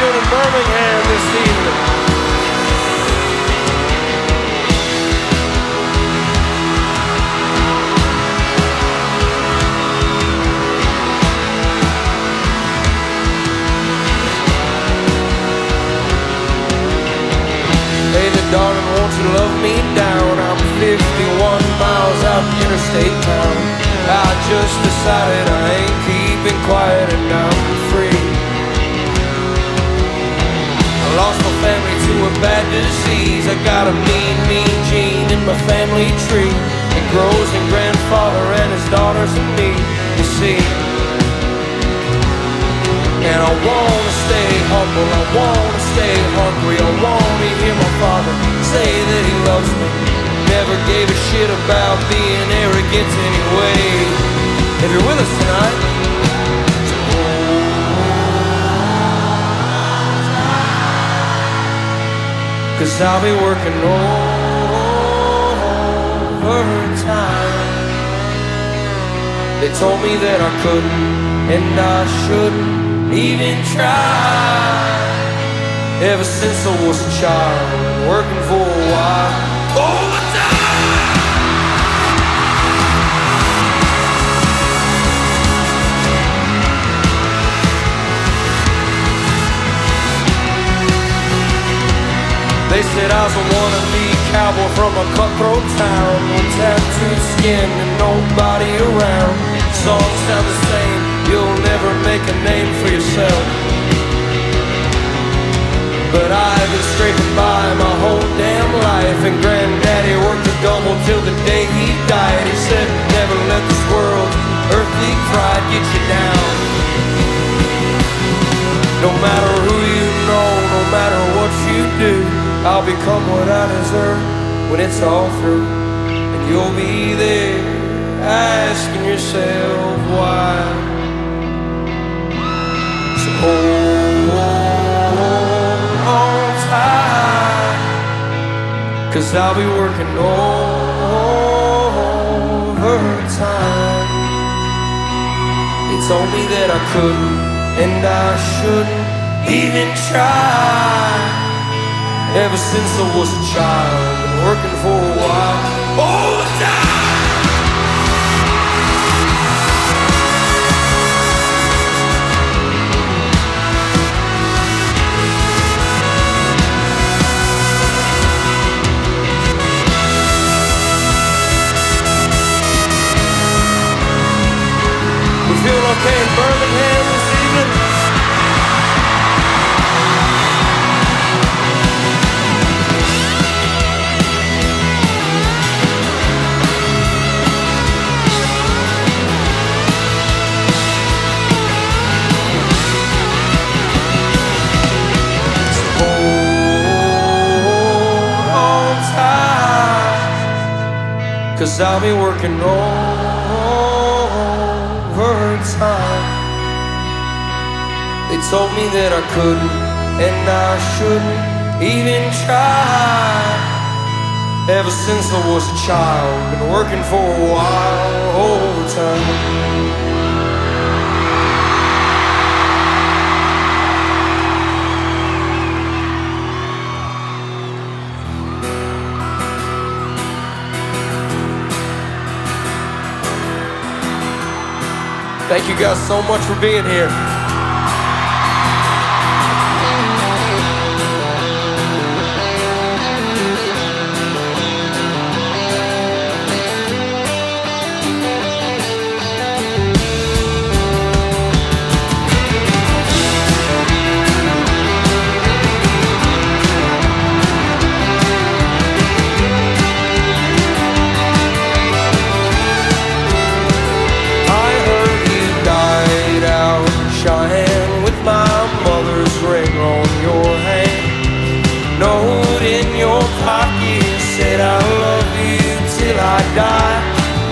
doing in Birmingham this evening? Hey there, darling, won't you love me down? I'm 51 miles out the interstate town. I just decided I ain't keeping quiet and I'm free. I lost my family to a bad disease. I got a mean, mean gene in my family tree. It grows in grandfather and his daughters and me, you see. And I wanna stay humble, I wanna stay hungry, I wanna hear my father say that he loves me. Never gave a shit about being arrogant anyway. If you're with us tonight, cause I'll be working overtime. They told me that I couldn't and I shouldn't even try. Ever since I was a child, working for a while, overtime. They said I was a wannabe cowboy from a cutthroat town, with tattooed skin and nobody around. Songs sound the same, you'll never make a name for yourself. But I've been scraping by my whole damn life, and Granddaddy worked a double till the day he died. He said, never let this world's earthly pride get you down. No matter who you know, no matter what you do, I'll become what I deserve when it's all through. And you'll be there asking yourself why. So hold on tight, cause I'll be working overtime. They told me that I couldn't and I shouldn't even try. Ever since I was a child, been working for a while, all the time. We feel okay in Birmingham this evening? Cause I'll be working overtime. They told me that I couldn't and I shouldn't even try. Ever since I was a child, been working for a while, overtime. Thank you guys so much for being here. Said I love you till I die.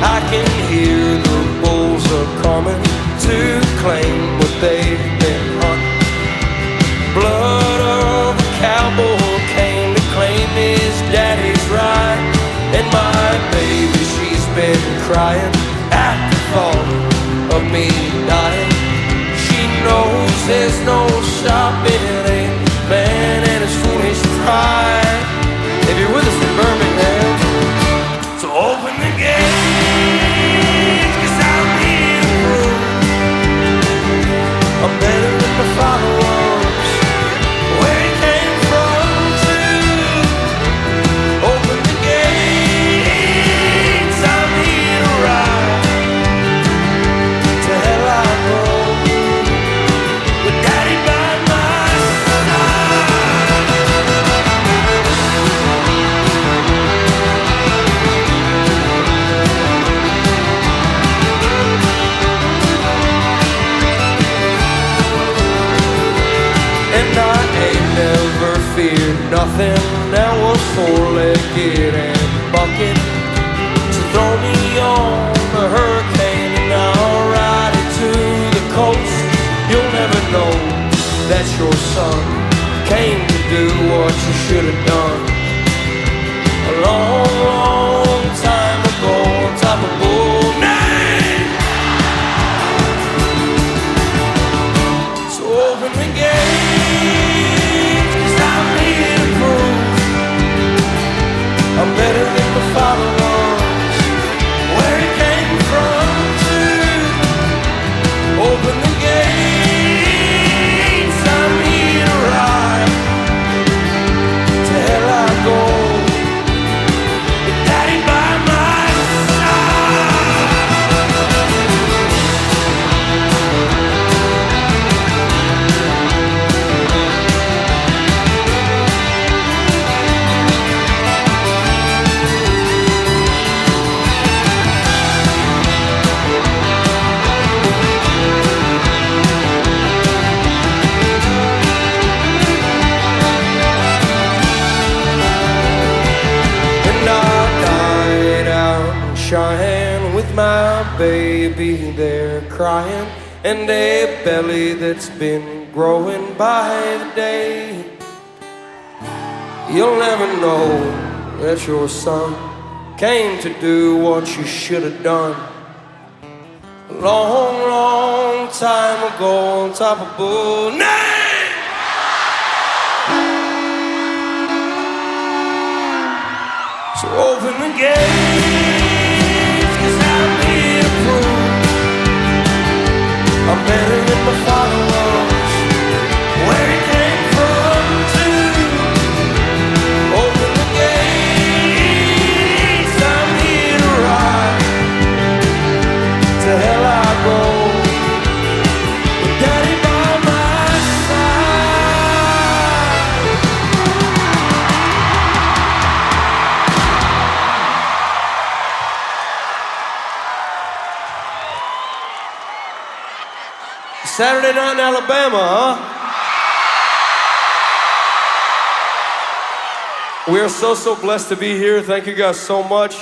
I can hear the bulls are coming to claim what they've been hunting. Blood of a cowboy came to claim his daddy's right. And my baby, she's been crying at the thought of me dying. She knows there's no stopping it. nothing that was four-legged and bucket to throw me on the hurricane, and I'll ride it to the coast. You'll never know that your son came to do what you should have done a long, long time ago on top of Bull Nine. So open the gate, 'cause I'm here to prove I'm better than the father was, where he came from too. Open the gates, I'm here to ride. To hell I go, with Daddy by my side. Cheyenne with my baby there crying, and a belly that's been growing by the day. You'll never know that your son came to do what you should have done a long, long time ago on top of Bull Nine. So open the gate, 'cause I'm here to prove I'm better than my father was, where he came from too. Open the gates, I'm here to ride. To hell I go, with Daddy by my side. Saturday night in Alabama, huh? We are so blessed to be here. Thank you guys so much.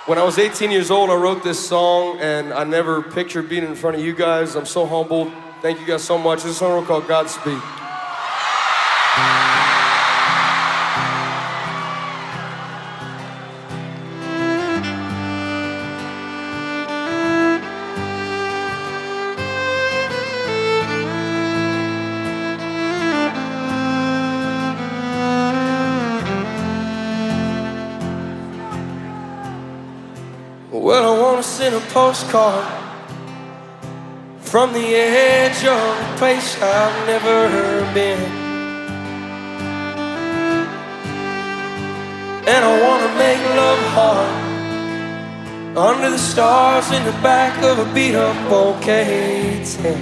When I was 18 years old, I wrote this song, and I never pictured being in front of you guys. I'm so humbled. Thank you guys so much. This is a song called Godspeed. Well, I want to send a postcard from the edge of a place I've never been, and I want to make love hard under the stars in the back of a beat-up OK-10.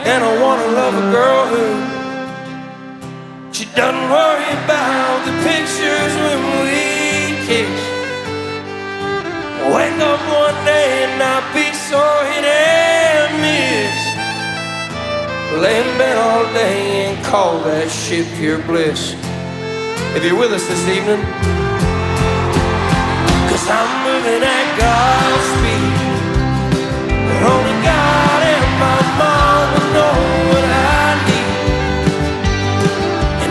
And I want to love a girl who she doesn't worry about the pictures when we kiss. Wake up one day and not be so hit and miss. Lay in bed all day and call that shit pure bliss. If you're with us this evening, 'cause I'm moving at God's speed, and only God and my mama know what I need.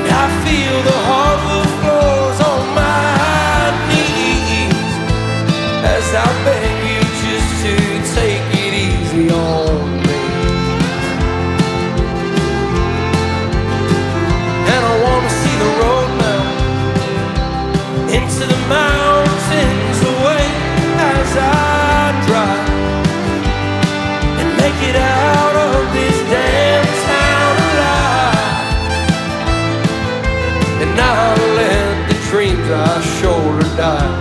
I feel the hardwood floors on my knees as I beg you just to take it easy on me. And I want to see the road now into the mountains away as I drive and make it out of this damn town alive. And I'll let the dreams I shoulder die.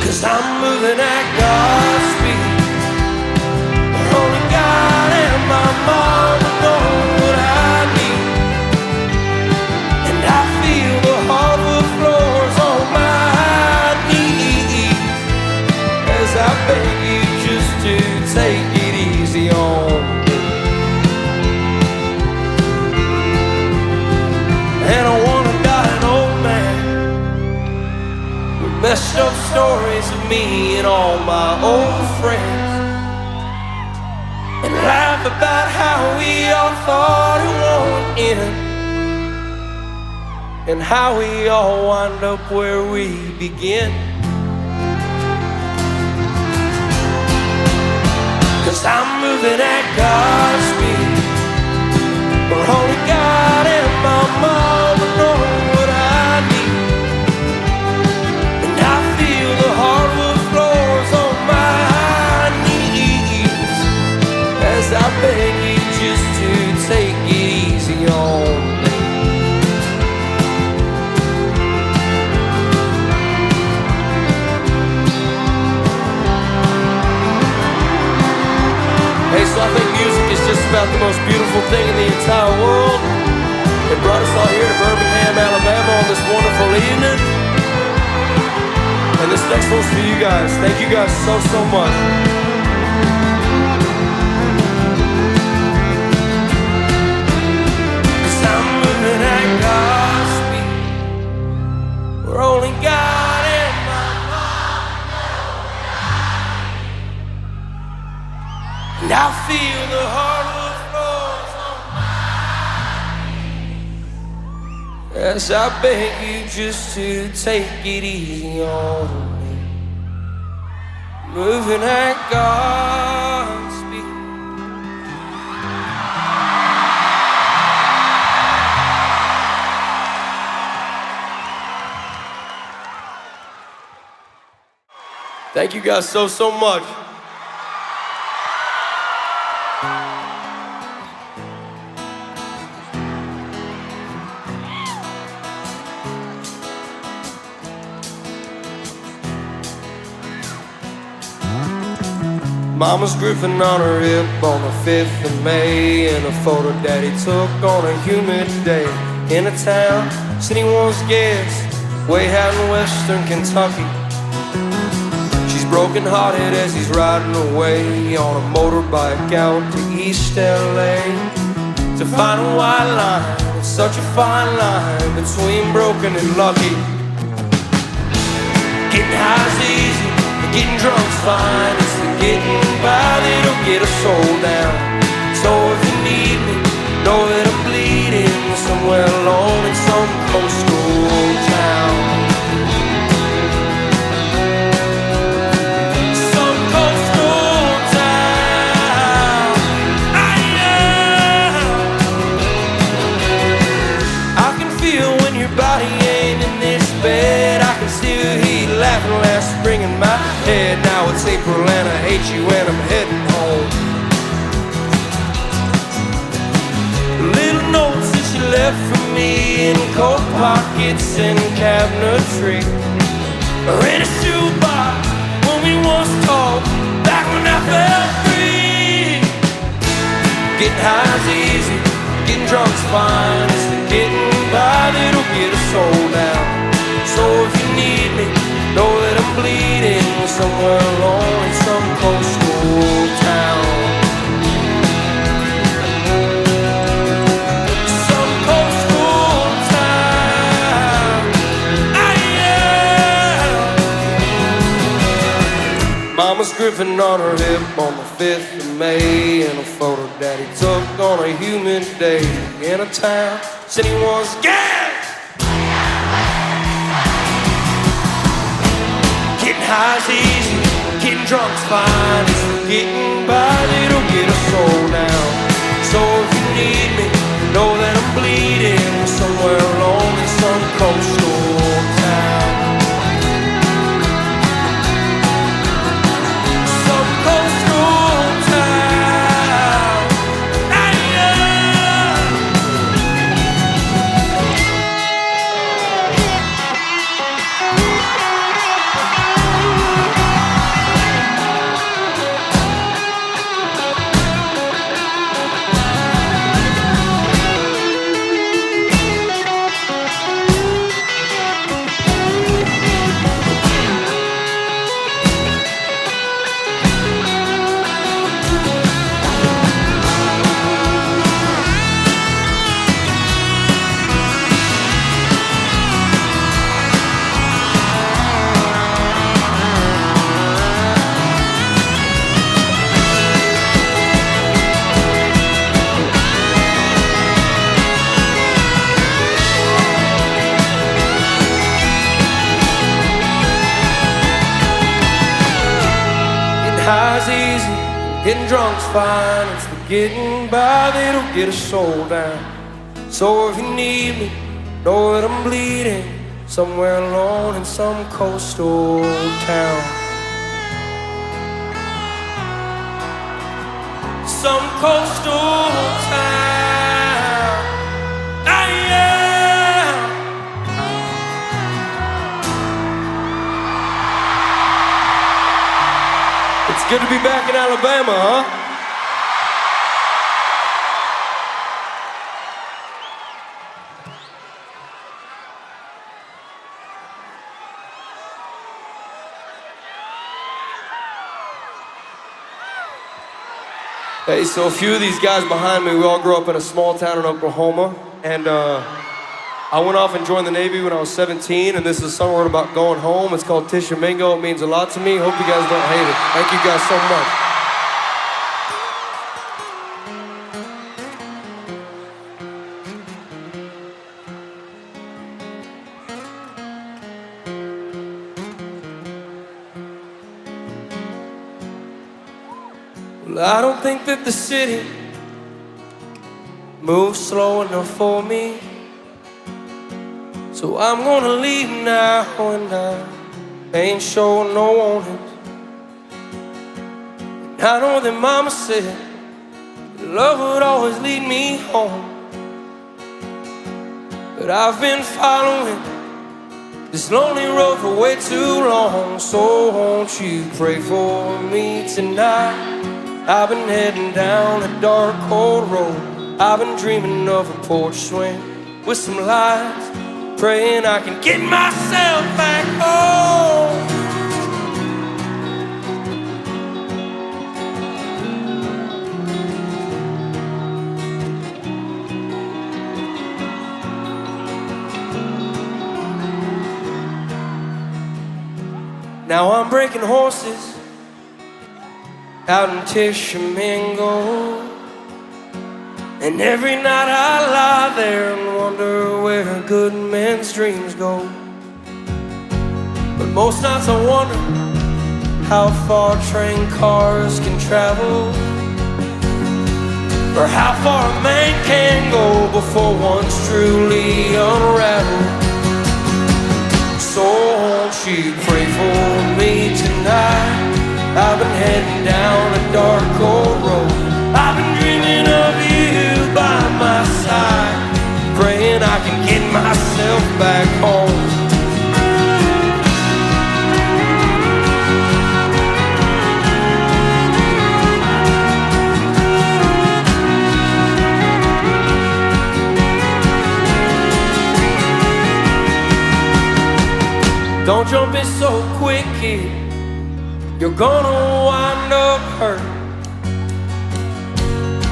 'Cause I'm moving at God's speed, but only God and my mama know what I need. And I feel the hardwood floors on my knees as I beg mashed up stories of me and all my old friends, and laugh about how we all thought it won't end, and how we all wind up where we begin. 'Cause I'm moving at God's speed, where only God and my mama know what I need, and I feel the hardwood floors on my knees as I beg you just to take it easy on me. Hey, so I think music is just about the most beautiful thing in the entire world. It brought us all here to Birmingham, Alabama on this wonderful evening. And this next one's for you guys. Thank you guys so, so much. 'Cause I'm moving at God's speed, where only God and my mom know. And I feel the hardwood floors on my, as I beg you just to take it easy on me. Moving at God's speed. Thank you guys so, so much. Mama's gripping on her hip on the 5th of May, in a photo Daddy took on a humid day in a town city once guessed, way out in western Kentucky. She's broken-hearted as he's riding away on a motorbike out to East LA to find a white line. It's such a fine line between broken and lucky. Getting high's easy, getting drunk's fine. It's the getting by that'll get us soul down. So if you need me, know that I'm bleeding somewhere alone in some coastal town. Some coastal town. I can feel when your body ain't in this bed. I can still hear you laughing last spring in my head. Now it's April and I hate you and I'm heading home. Little notes that she left for me in coat pockets and cabinetry, or in a shoebox when we once talked, back when I felt free. Getting high's easy, getting drunk's fine. It's the getting by that'll get us soul down. So if you need me, know that I'm bleeding somewhere alone in some coastal town. Some coastal town. Mama's gripping on her hip on the 5th of May, in a photo Daddy took on a humid day in a town city once gas. Getting high's easy, getting drunk's fine. It's the getting by that'll get us soul down. So if you need me, know that I'm bleeding somewhere alone in some coastal town. Some coastal town. high's easy, getting drunk's fine. It's the getting by that'll get us soul down. So if you need me, know that I'm bleeding somewhere alone in some coastal town. Some coastal town. Yeah. It's good to be back in Alabama, huh? Hey, so a few of these guys behind me, we all grew up in a small town in Oklahoma, and I went off and joined the Navy when I was 17, and this is a song word about going home. It's called Tishomingo. It means a lot to me. Hope you guys don't hate it. Thank you guys so much. Well, I don't think that the city moves slow enough for me, so I'm gonna leave now, and I ain't showing no warning. And I know that mama said that love would always lead me home, but I've been following this lonely road for way too long. So won't you pray for me tonight? I've been heading down a dark, cold road. I've been dreaming of a porch swing with some lights, praying I can get myself back home. Now I'm breaking horses out in Tishomingo, and every night I lie there and wonder where good men's dreams go. But most nights I wonder how far train cars can travel, or how far a man can go before one's truly unraveled. So won't you pray for me tonight? I've been heading down a dark, cold road. I've been dreaming of you by my side, praying I can get myself back home. Don't jump in so quick, kid, you're gonna wind up hurt.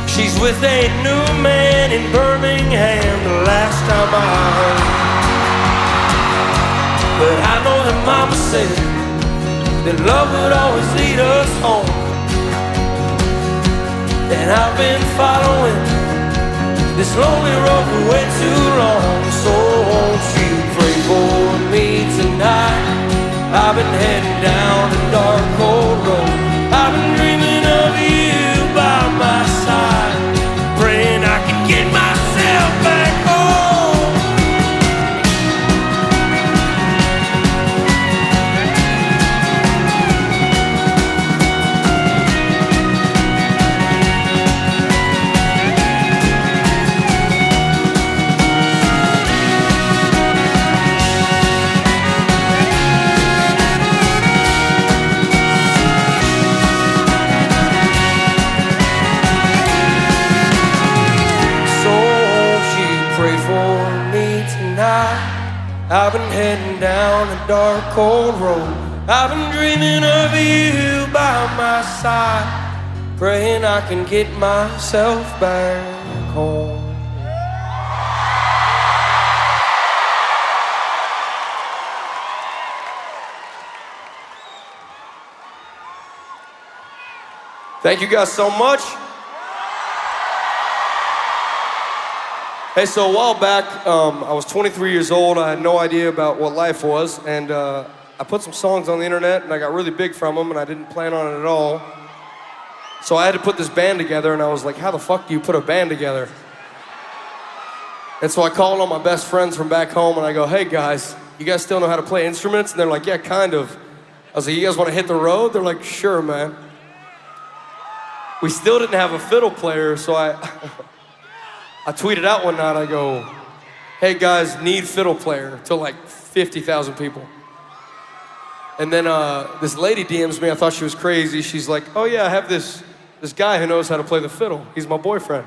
She's with a new man in Birmingham, the last time I heard. But I know that mama said that love would always lead us home, and I've been following this lonely road for way too long. So won't you pray for me tonight? I've been heading down a dark, cold road. I've been dreaming of you by my side, praying I can get myself back home. I've been heading down a dark, cold road. I've been dreaming of you by my side, praying I can get myself back home. Thank you guys so much. Hey, so a while back, I was 23 years old. I had no idea about what life was, and I put some songs on the internet and I got really big from them and I didn't plan on it at all. So I had to put this band together and I was like, how the fuck do you put a band together? And so I called all my best friends from back home and I go, hey guys, you guys still know how to play instruments? And they're like, yeah, kind of. I was like, you guys want to hit the road? They're like, sure, man. We still didn't have a fiddle player, so I tweeted out one night, I go, hey guys, need fiddle player, to like 50,000 people. And then this lady DMs me, I thought she was crazy. She's like, oh yeah, I have this guy who knows how to play the fiddle. He's my boyfriend.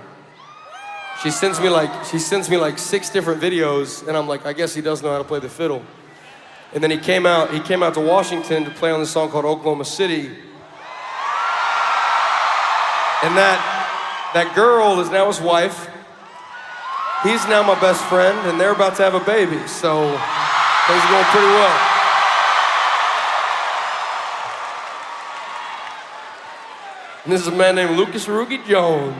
She sends me like 6 different videos, and I'm like, I guess he does know how to play the fiddle. And then he came out to Washington to play on this song called Oklahoma City. And that girl is now his wife. He's now my best friend, and they're about to have a baby, so things are going pretty well. And this is a man named Lucas Rugi Jones.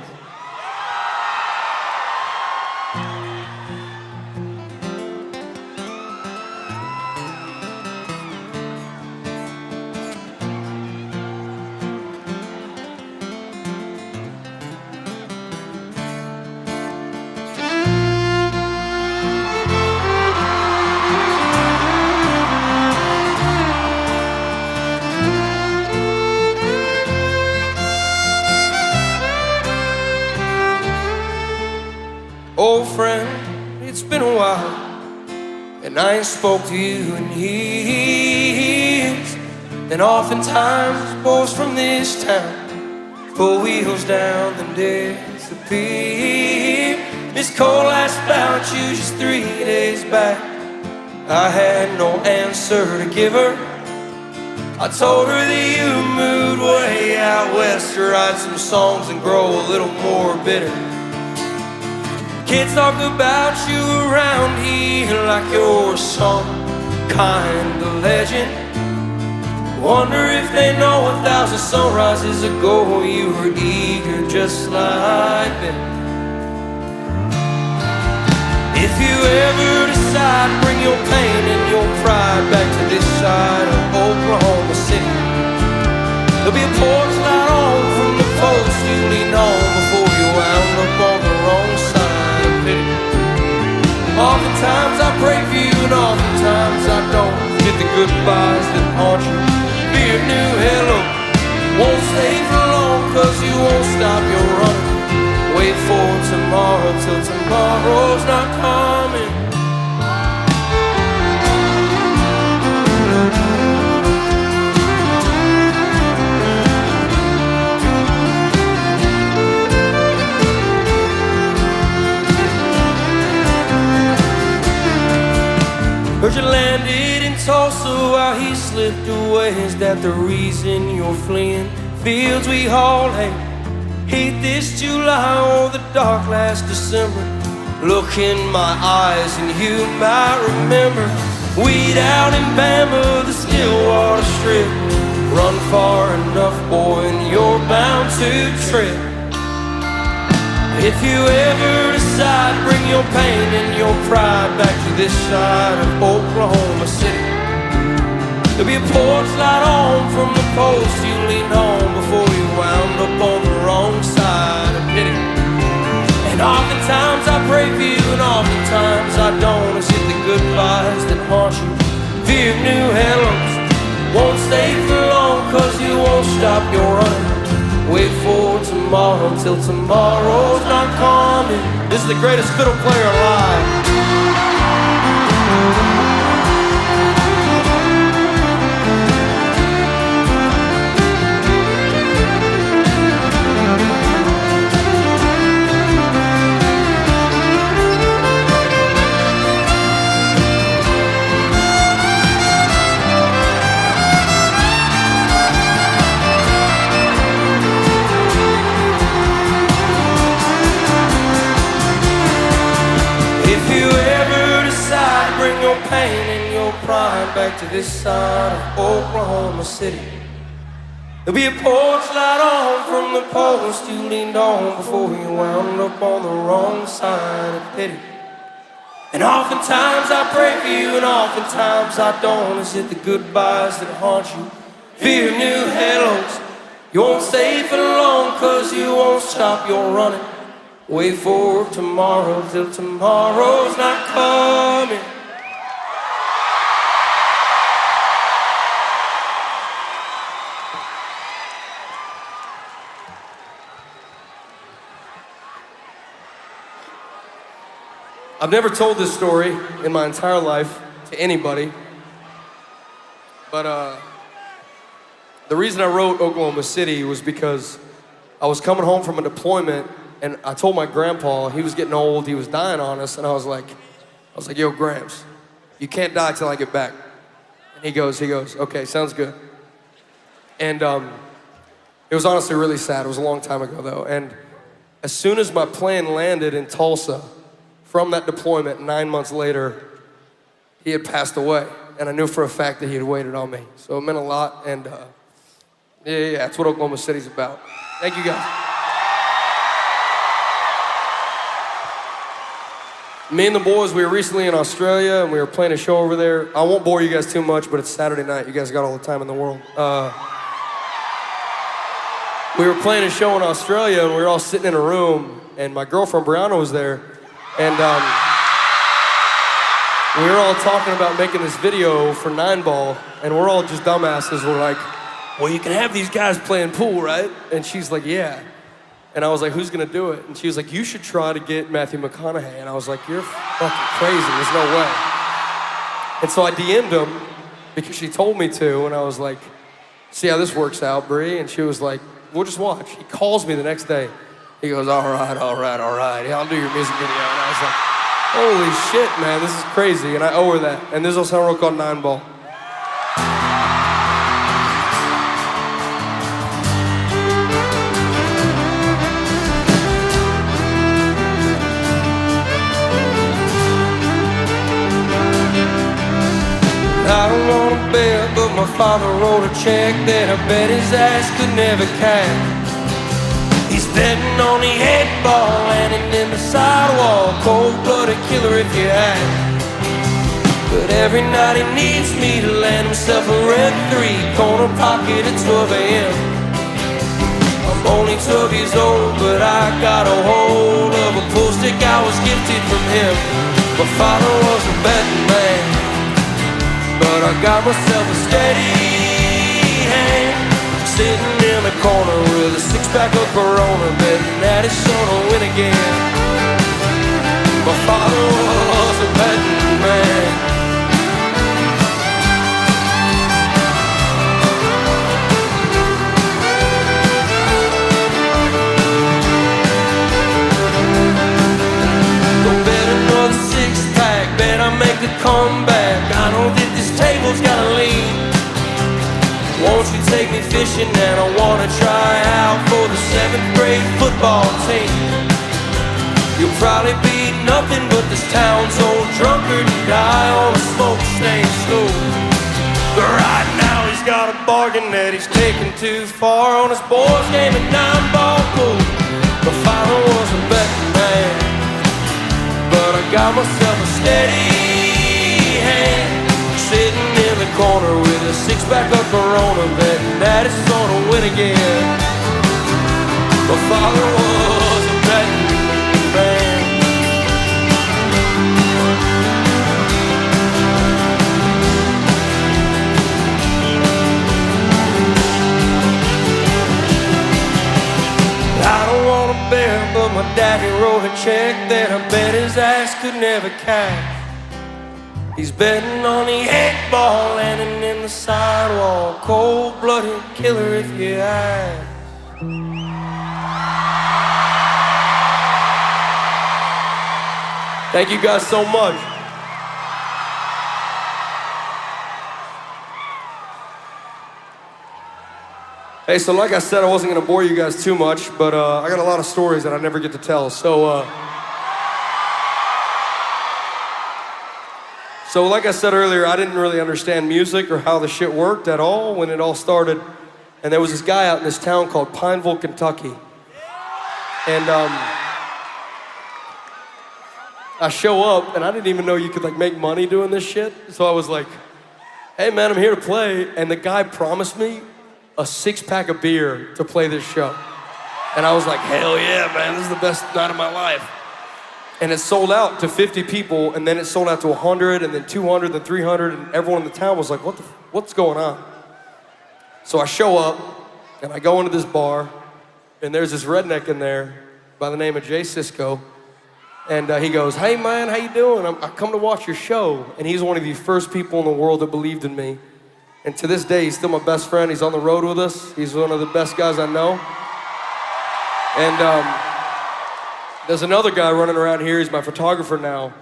Old friend, it's been a while, and I ain't spoke to you in years. And oftentimes, boys from this town pull wheels down and disappear. Miss Cole asked about you just 3 days back. I had no answer to give her. I told her that you moved way out west to write some songs and grow a little more bitter. Kids talk about you around here like you're some kind of legend. Wonder if they know 1,000 sunrises ago you were eager just like them. If you ever decide to bring your pain and your pride back to this side of Oklahoma City, there'll be a porch light on from the post you leaned on before you wound up on the wrong side. Oftentimes I pray for you and oftentimes I don't. Get the goodbyes that haunt you. Be your new hello. Won't stay for long cause you won't stop your running. Wait for tomorrow till tomorrow's not coming. Heard you landed in Tulsa while he slipped away. Is that the reason you're fleeing? Fields we haul hay, heat this July or the dark last December. Look in my eyes and you might remember. Weed out in Bama, the Stillwater Strip. Run far enough, boy, and you're bound to trip. If you ever decide to bring your pain and your pride back to this side of Oklahoma City, there'll be a porch light on from the post you leaned on before you wound up on the wrong side of pity. And oftentimes I pray for you and oftentimes I don't. Is it the goodbyes that haunt you? Fear of new hellos. Won't stay for long cause you won't stop your running. Wait for tomorrow till tomorrow's not coming. This is the greatest fiddle player alive. Pain and your pride back to this side of Oklahoma City. There'll be a porch light on from the post you leaned on before you wound up on the wrong side of pity. And oftentimes I pray for you, and oftentimes I don't. Is it the goodbyes that haunt you? Fear of new hellos. You won't stay for long, cause you won't stop your running. Wait for tomorrow till tomorrow's not coming. I've never told this story in my entire life to anybody, but the reason I wrote Oklahoma City was because I was coming home from a deployment, and I told my grandpa, he was getting old, he was dying on us, and I was like, yo, Gramps, you can't die till I get back. And he goes, okay, sounds good. And it was honestly really sad. It was a long time ago though. And as soon as my plane landed in Tulsa, from that deployment, 9 months later, he had passed away. And I knew for a fact that he had waited on me. So it meant a lot, and yeah, that's what Oklahoma City's about. Thank you guys. Me and the boys, we were recently in Australia, and we were playing a show over there. I won't bore you guys too much, but it's Saturday night. You guys got all the time in the world. We were playing a show in Australia, and we were all sitting in a room, and my girlfriend, Bryan, was there. And we were all talking about making this video for 9-Ball, and we're all just dumbasses. We're like, well, you can have these guys playing pool, right? And she's like, yeah. And I was like, who's gonna do it? And she was like, you should try to get Matthew McConaughey. And I was like, you're fucking crazy, there's no way. And so I DM'd him because she told me to, and I was like, see how this works out, Bree? And she was like, we'll just watch. He calls me the next day. He goes, all right. Yeah, I'll do your music video. And I was like, holy shit, man, this is crazy. And I owe her that. And there's a song called 9-Ball. I don't wanna bet, but my father wrote a check that I bet his ass could never cash. He's betting on the 8-ball, landing in the sidewalk, cold-blooded killer if you ask. But every night he needs me to land himself a red 3 corner pocket at 12 a.m. I'm only 12 years old, but I got a hold of a pool stick I was gifted from him. My father was a betting man, but I got myself a steady hand, sitting in the corner with a 6-pack of Corona, betting that his son will win again. My father was a betting man. Go bet another 6-pack, bet I make a comeback. I know that this table's gotta lean. Won't you take me fishing, and I wanna try out for the 7th grade football team. You'll probably be nothing but this town's old drunkard and die on a smoke-stained stool. But right now he's got a bargain that he's taken too far on his boys' game at 9-ball pool. My father was a betting man, but I got myself a steady hand, sitting in the corner with a 6-pack of Corona, betting that his son will win again. My father was a betting man. I don't wanna bet, but my daddy wrote a check that I bet his ass could never cash. He's betting on the 8-ball, landing in the sidewalk, cold-blooded killer if you ask. Thank you guys so much. Hey, so like I said, I wasn't gonna bore you guys too much, but I got a lot of stories that I never get to tell, So like I said earlier, I didn't really understand music or how the shit worked at all when it all started. And there was this guy out in this town called Pineville, Kentucky. And I show up, and I didn't even know you could like make money doing this shit. So I was like, hey man, I'm here to play. And the guy promised me a 6-pack of beer to play this show. And I was like, hell yeah, man, this is the best night of my life. And it sold out to 50 people, and then it sold out to 100, and then 200, then 300, and everyone in the town was like, what's going on? So I show up, and I go into this bar, and there's this redneck in there by the name of Jay Sisko, and he goes, hey man, how you doing? I come to watch your show. And he's one of the first people in the world that believed in me. And to this day, he's still my best friend. He's on the road with us. He's one of the best guys I know. And there's another guy running around here. He's my photographer now.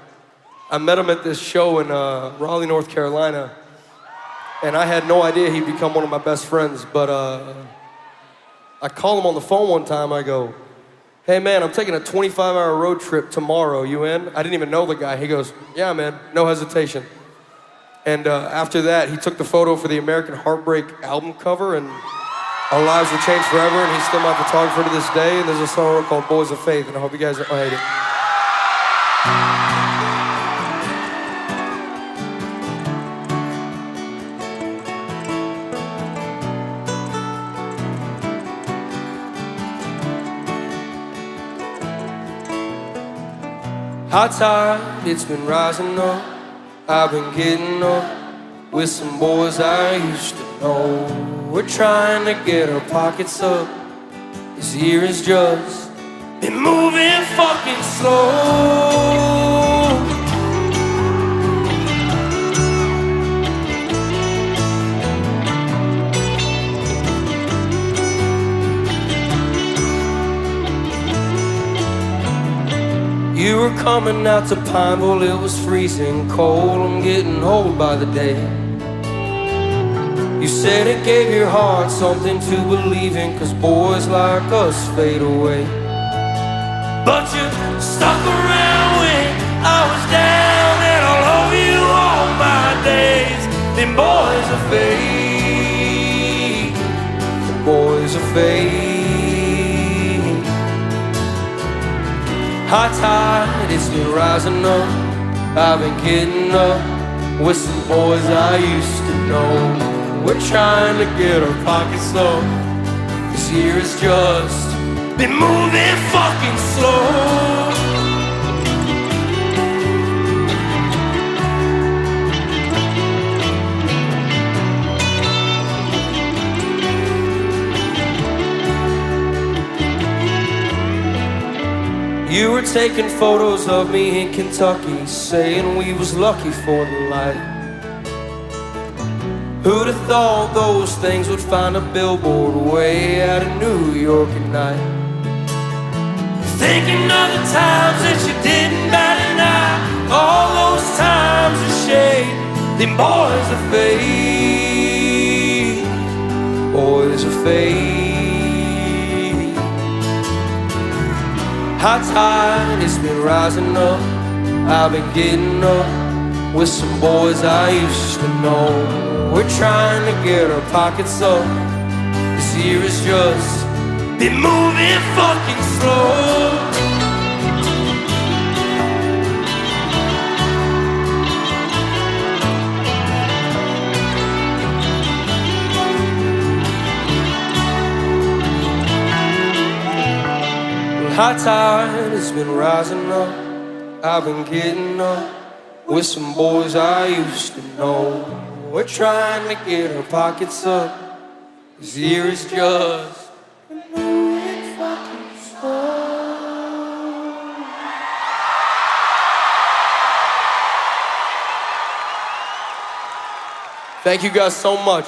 I met him at this show in Raleigh, North Carolina. And I had no idea he'd become one of my best friends. But I called him on the phone one time. I go, hey man, I'm taking a 25-hour road trip tomorrow. You in? I didn't even know the guy. He goes, yeah man, no hesitation. And after that, he took the photo for the American Heartbreak album cover, and our lives will change forever, and he's still my photographer to this day. And there's a song called Boys of Faith, and I hope you guys don't hate it. High tide, it's been rising up. I've been getting up with some boys I used to know. We're trying to get our pockets up. This year has just been moving fucking slow. You were coming out to Pineville, it was freezing cold. I'm getting old by the day. You said it gave your heart something to believe in, 'cause boys like us fade away. But you stuck around when I was down, and I'll owe you all my days. Them boys are fake, the boys are fake. High tide, it's been rising up. I've been getting up with some boys I used to know. We're trying to get our pockets up. This year has just been moving fucking slow. You were taking photos of me in Kentucky, saying we was lucky for the light. Who'd have thought those things would find a billboard way out of New York at night? Thinking of the times that you didn't bat an eye, all those times of shade. Them boys are fake, boys are fake. High tide, it's been rising up. I've been getting up with some boys I used to know. We're trying to get our pockets up. This year has just been moving fucking slow. High tide has been rising up. I've been getting up with some boys I used to know. We're trying to get our pockets up. This year is just been moving fucking slow. Thank you guys so much.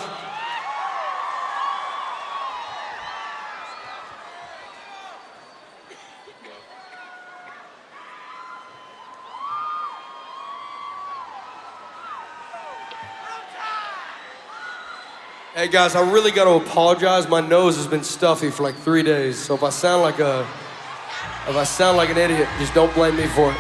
Hey guys, I really got to apologize. My nose has been stuffy for like 3 days, so if I sound like an idiot, just don't blame me for it.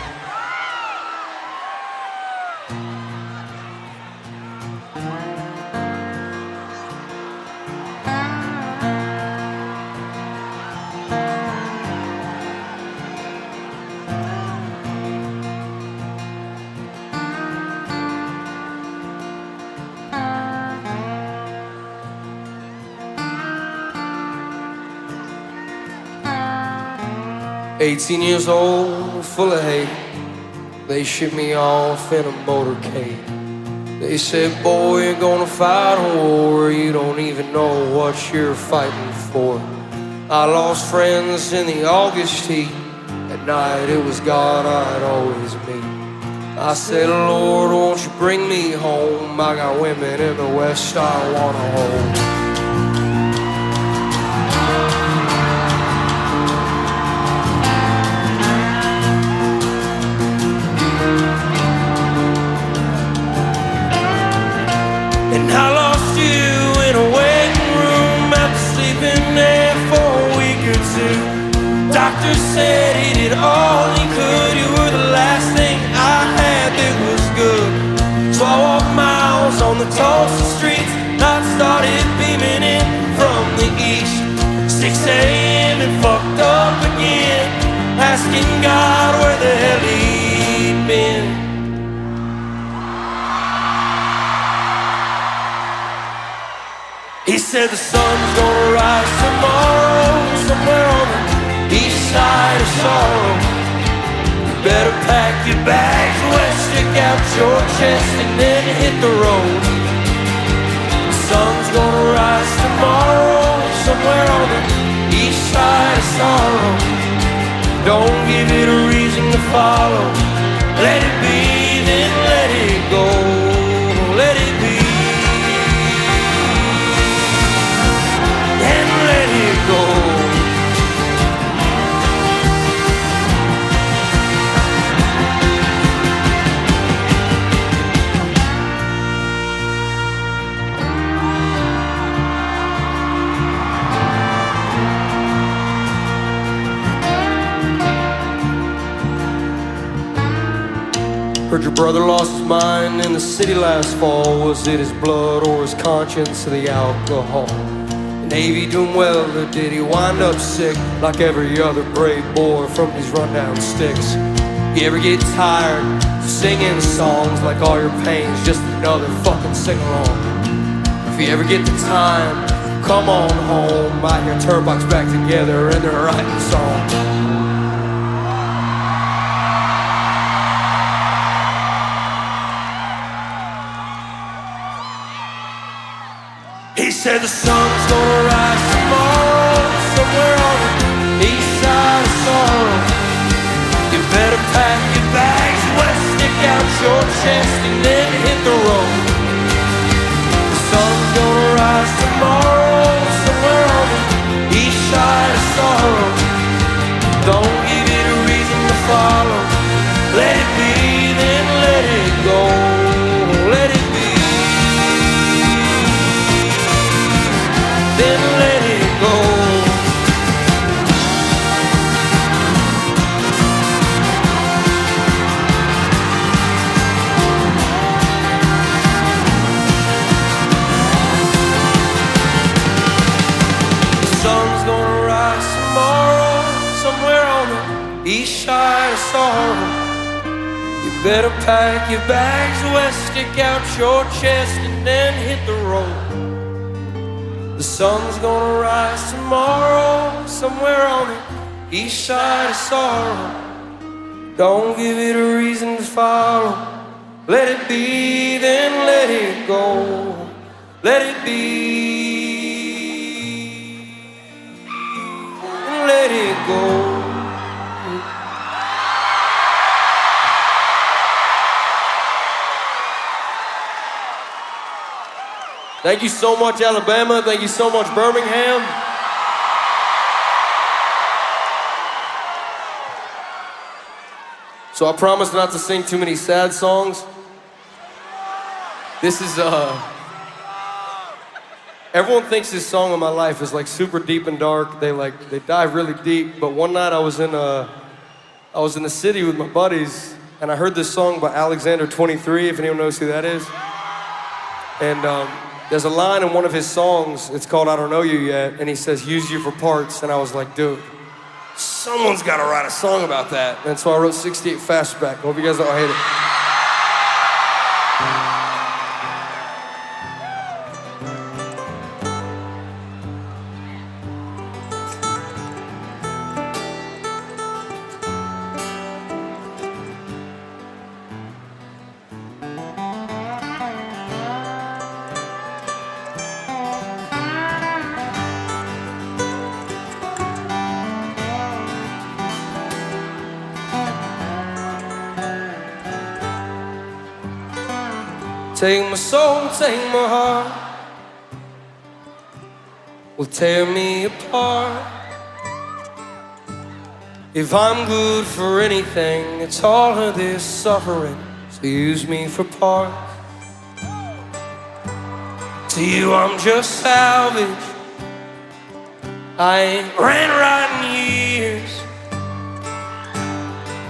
18 years old, full of hate. They shipped me off in a motorcade. They said, boy, you're gonna fight a war you don't even know what you're fighting for. I lost friends in the August heat. At night it was God I'd always meet. I said, Lord, won't you bring me home? I got women in the West I wanna hold. And I lost you in a waiting room after sleeping there for a week or two. Doctor said he did all he could. You were the last thing I had that was good. So I walked miles on the Tulsa streets. Night started beaming in from the east. 6 a.m. and fucked up again, asking God where the hell he'd been. He said the sun's gonna rise tomorrow somewhere on the east side of sorrow. You better pack your bags, west, stick out your chest, and then hit the road. The sun's gonna rise tomorrow somewhere on the east side of sorrow. Don't give it a reason to follow. Let it be, then let it go. Let it be. Heard your brother lost his mind in the city last fall. Was it his blood or his conscience or the alcohol? Navy doing well, or did he wind up sick like every other brave boy from these rundown sticks? You ever get tired of singing songs like all your pain's just another fucking sing-along? If you ever get the time, come on home. I hear Turnpike's back together and they're writing songs. He said the sun's gonna rise tomorrow somewhere on the east side of sorrow. You better pack your bags, west, stick out your chest, and then hit the road. The sun's gonna rise tomorrow somewhere on the east side of sorrow. Don't give it a reason to follow. Let it be, then let it go. Let it be. Then let it go. The sun's gonna rise tomorrow somewhere on the east side of sorrow. You better pack your bags, west, stick out your chest, and then hit the road. The sun's gonna rise tomorrow somewhere on the east side of sorrow. Don't give it a reason to follow. Let it be, then let it go. Let it be, and let it go. Thank you so much, Alabama. Thank you so much, Birmingham. So I promise not to sing too many sad songs. This is, everyone thinks this song of my life is like super deep and dark. They dive really deep. But one night I was in the city with my buddies, and I heard this song by Alexander 23, if anyone knows who that is. And there's a line in one of his songs, it's called I Don't Know You Yet, and he says, use you for parts, and I was like, dude, someone's gotta write a song about that. And so I wrote 68 Fastback. I hope you guys don't hate it. Take my soul, take my heart, will tear me apart. If I'm good for anything, it's all of this suffering, so use me for parts. To you I'm just salvage, I ain't ran right in years.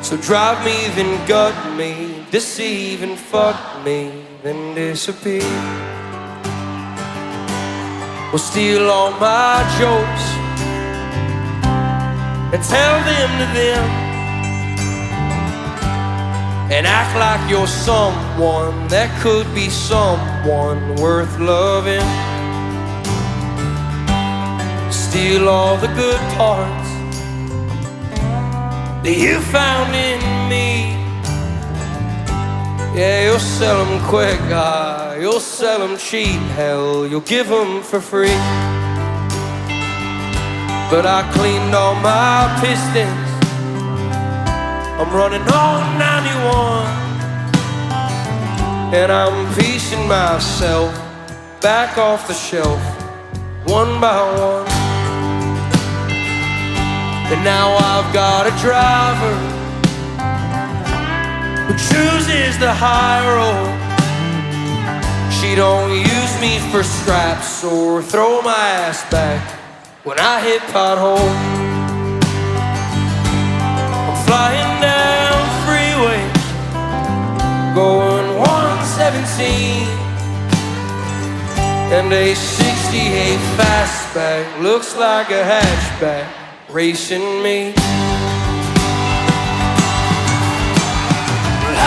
So drive me, then gut me, deceive and fuck me, then disappear. Well, steal all my jokes and tell them to them, and act like you're someone that could be someone worth loving. Steal all the good parts that you found in me. Yeah, you'll sell them quick, you'll sell them cheap, hell, you'll give them for free. But I cleaned all my pistons, I'm running on 91, and I'm piecing myself back off the shelf, one by one. And now I've got a driver who chooses the high road. She don't use me for scraps or throw my ass back when I hit pothole. I'm flying down freeway, going 117, and a 68 fastback looks like a hatchback racing me. I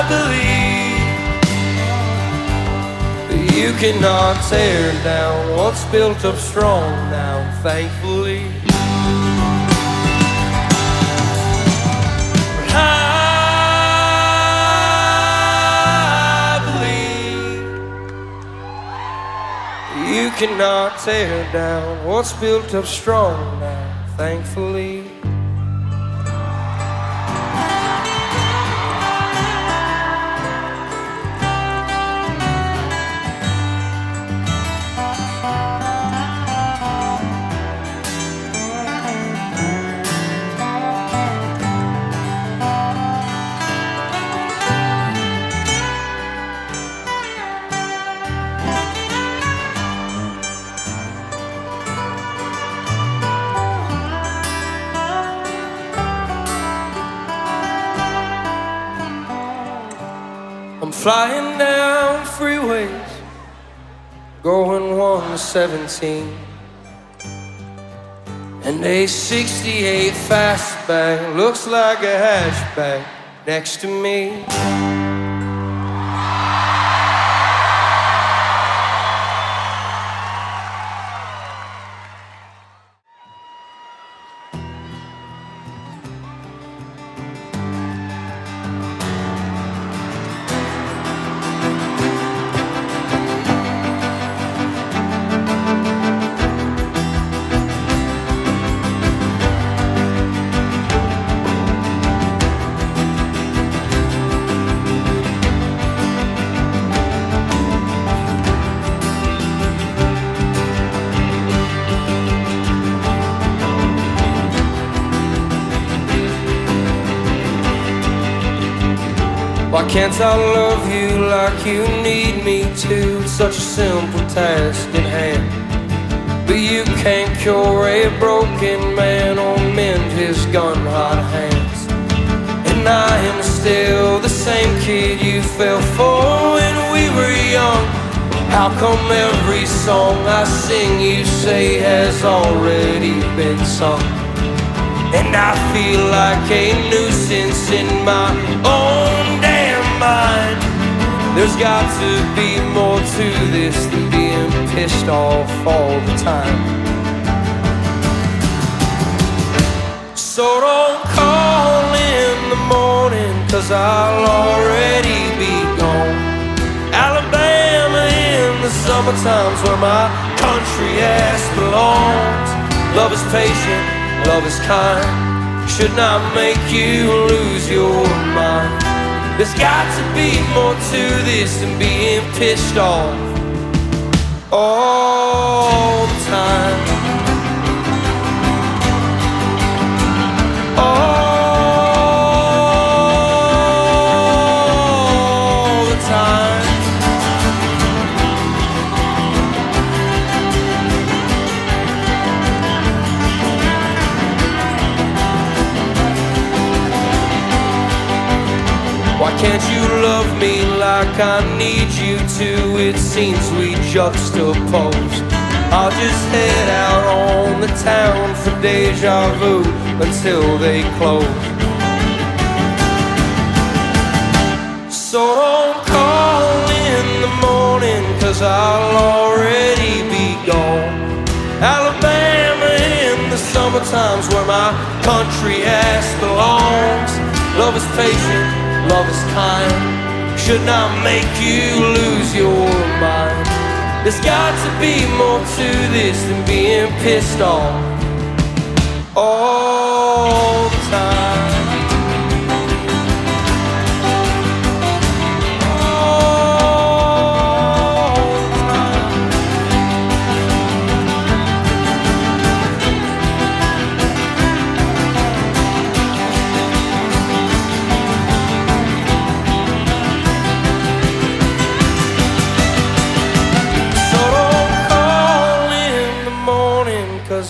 believe that you cannot tear down what's built up strong now, thankfully. You cannot tear down what's built up strong now, thankfully. I'm flying down freeways, going 117, and a 68 fastback looks like a hatchback next to me. Why can't I love you like you need me to? It's such a simple task in hand, but you can't cure a broken man or mend his gun-hot hands. And I am still the same kid you fell for when we were young. How come every song I sing you say has already been sung? And I feel like a nuisance in my own damn mind. There's got to be more to this than being pissed off all the time. So don't call in the morning, 'cause I'll already be gone. Alabama in the summertime's where my country ass belongs. Love is patient, love is kind, should not make you lose your mind. There's got to be more to this than being pissed off all the time. All the time. Why can't you love me like I need you to? It seems we juxtapose. I'll just head out on the town for deja vu until they close. So don't call in the morning, 'cause I'll already be gone. Alabama in the summertime's where my country ass belongs. Love is patient, love is kind, should not make you lose your mind. There's got to be more to this than being pissed off all the time.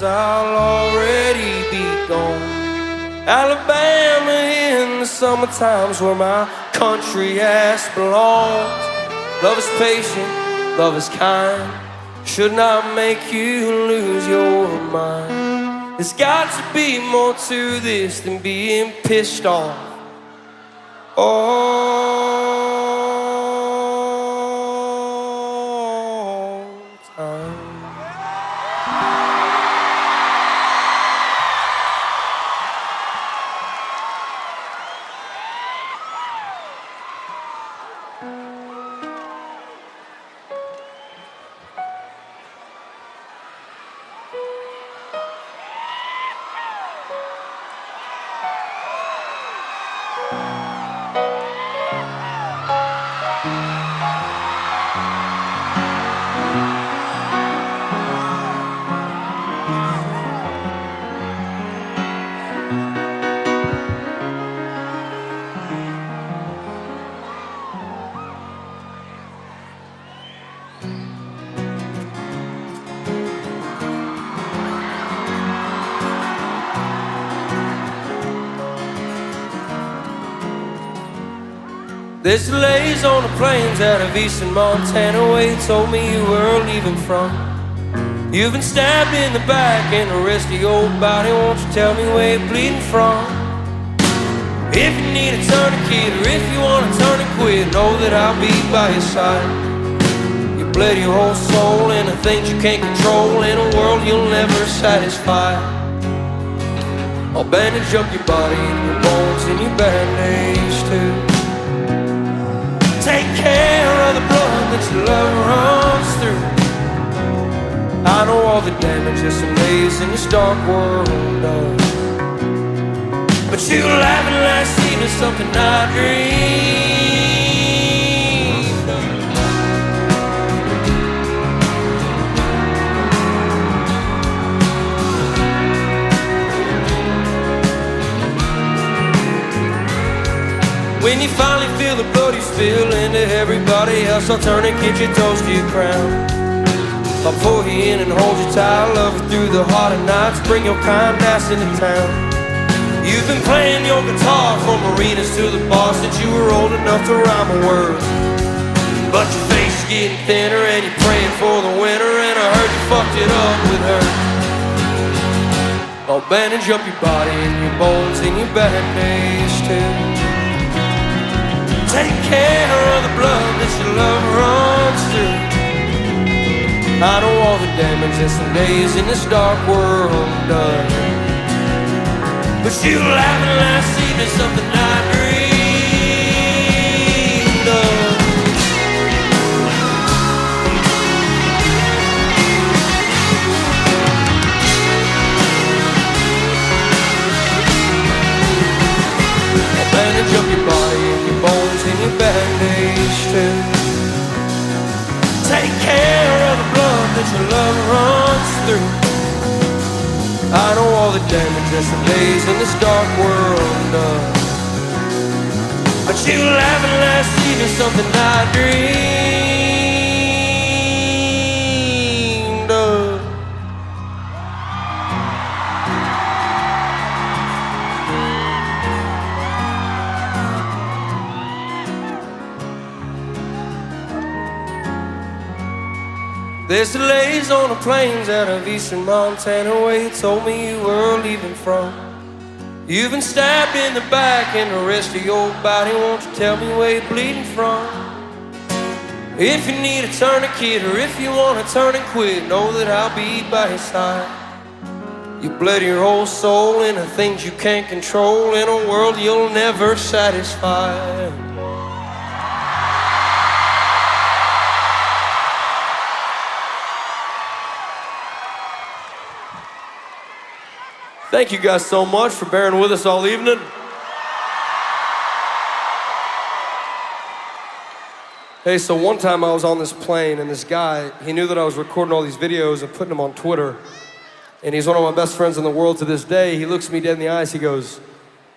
I'll already be gone. Alabama in the summertime's where my country ass belongs. Love is patient, love is kind, should not make you lose your mind. There's got to be more to this than being pissed off all the time. There's delays on the plains out of eastern Montana where you told me you were leaving from. You've been stabbed in the back and the rest of your body, won't you tell me where you're bleeding from? If you need a tourniquet or if you want to turn and quit, know that I'll be by your side. You bled your whole soul into things you can't control in a world you'll never satisfy. I'll bandage up your body and your bones and your bandage too. Take care of the blood that your love runs through. I know all the damage that some days in this dark world does. But you laughing last evening, something I dreamed of. When you finally feel the blood you spill into everybody else, I'll turn and get your toast to your crown. I'll pull you in and hold you tight, I'll love you through the harder nights, bring your kind ass into town. You've been playing your guitar from arenas to the bar since you were old enough to rhyme a word. But your face is getting thinner and you're praying for the winter, and I heard you fucked it up with her. I'll bandage up your body and your bones and your bandage too. Take care of the blood that your love runs through. I know all the damage that some days in this dark world does. But you laughing last evening, something I dreamed of. I'll bandage up your body and your bones the damage that some days in this dark world does. But you laughed and last evening, something I dreamed of. There's delays on the plains out of eastern Montana where you told me you were leaving from. You've been stabbed in the back and the rest of your body. Won't you tell me where you're bleeding from? If you need a tourniquet or if you want to turn and quit, know that I'll be by your side. You bled your whole soul into things you can't control in a world you'll never satisfy. Thank you guys so much for bearing with us all evening. Hey, so one time I was on this plane and this guy, he knew that I was recording all these videos and putting them on Twitter. And he's one of my best friends in the world to this day. He looks me dead in the eyes, he goes,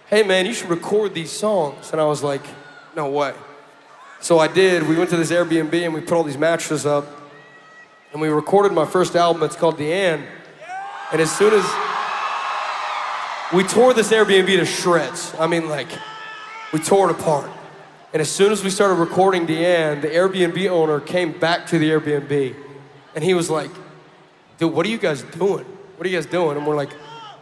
"Hey man, you should record these songs." And I was like, no way. So I did. We went to this Airbnb and we put all these mattresses up. And we recorded my first album. It's called Deanne. And as soon as we tore this Airbnb to shreds. I mean, like, we tore it apart. And as soon as we started recording Deanne, the Airbnb owner came back to the Airbnb. And he was like, "Dude, what are you guys doing? What are you guys doing?" And we're like,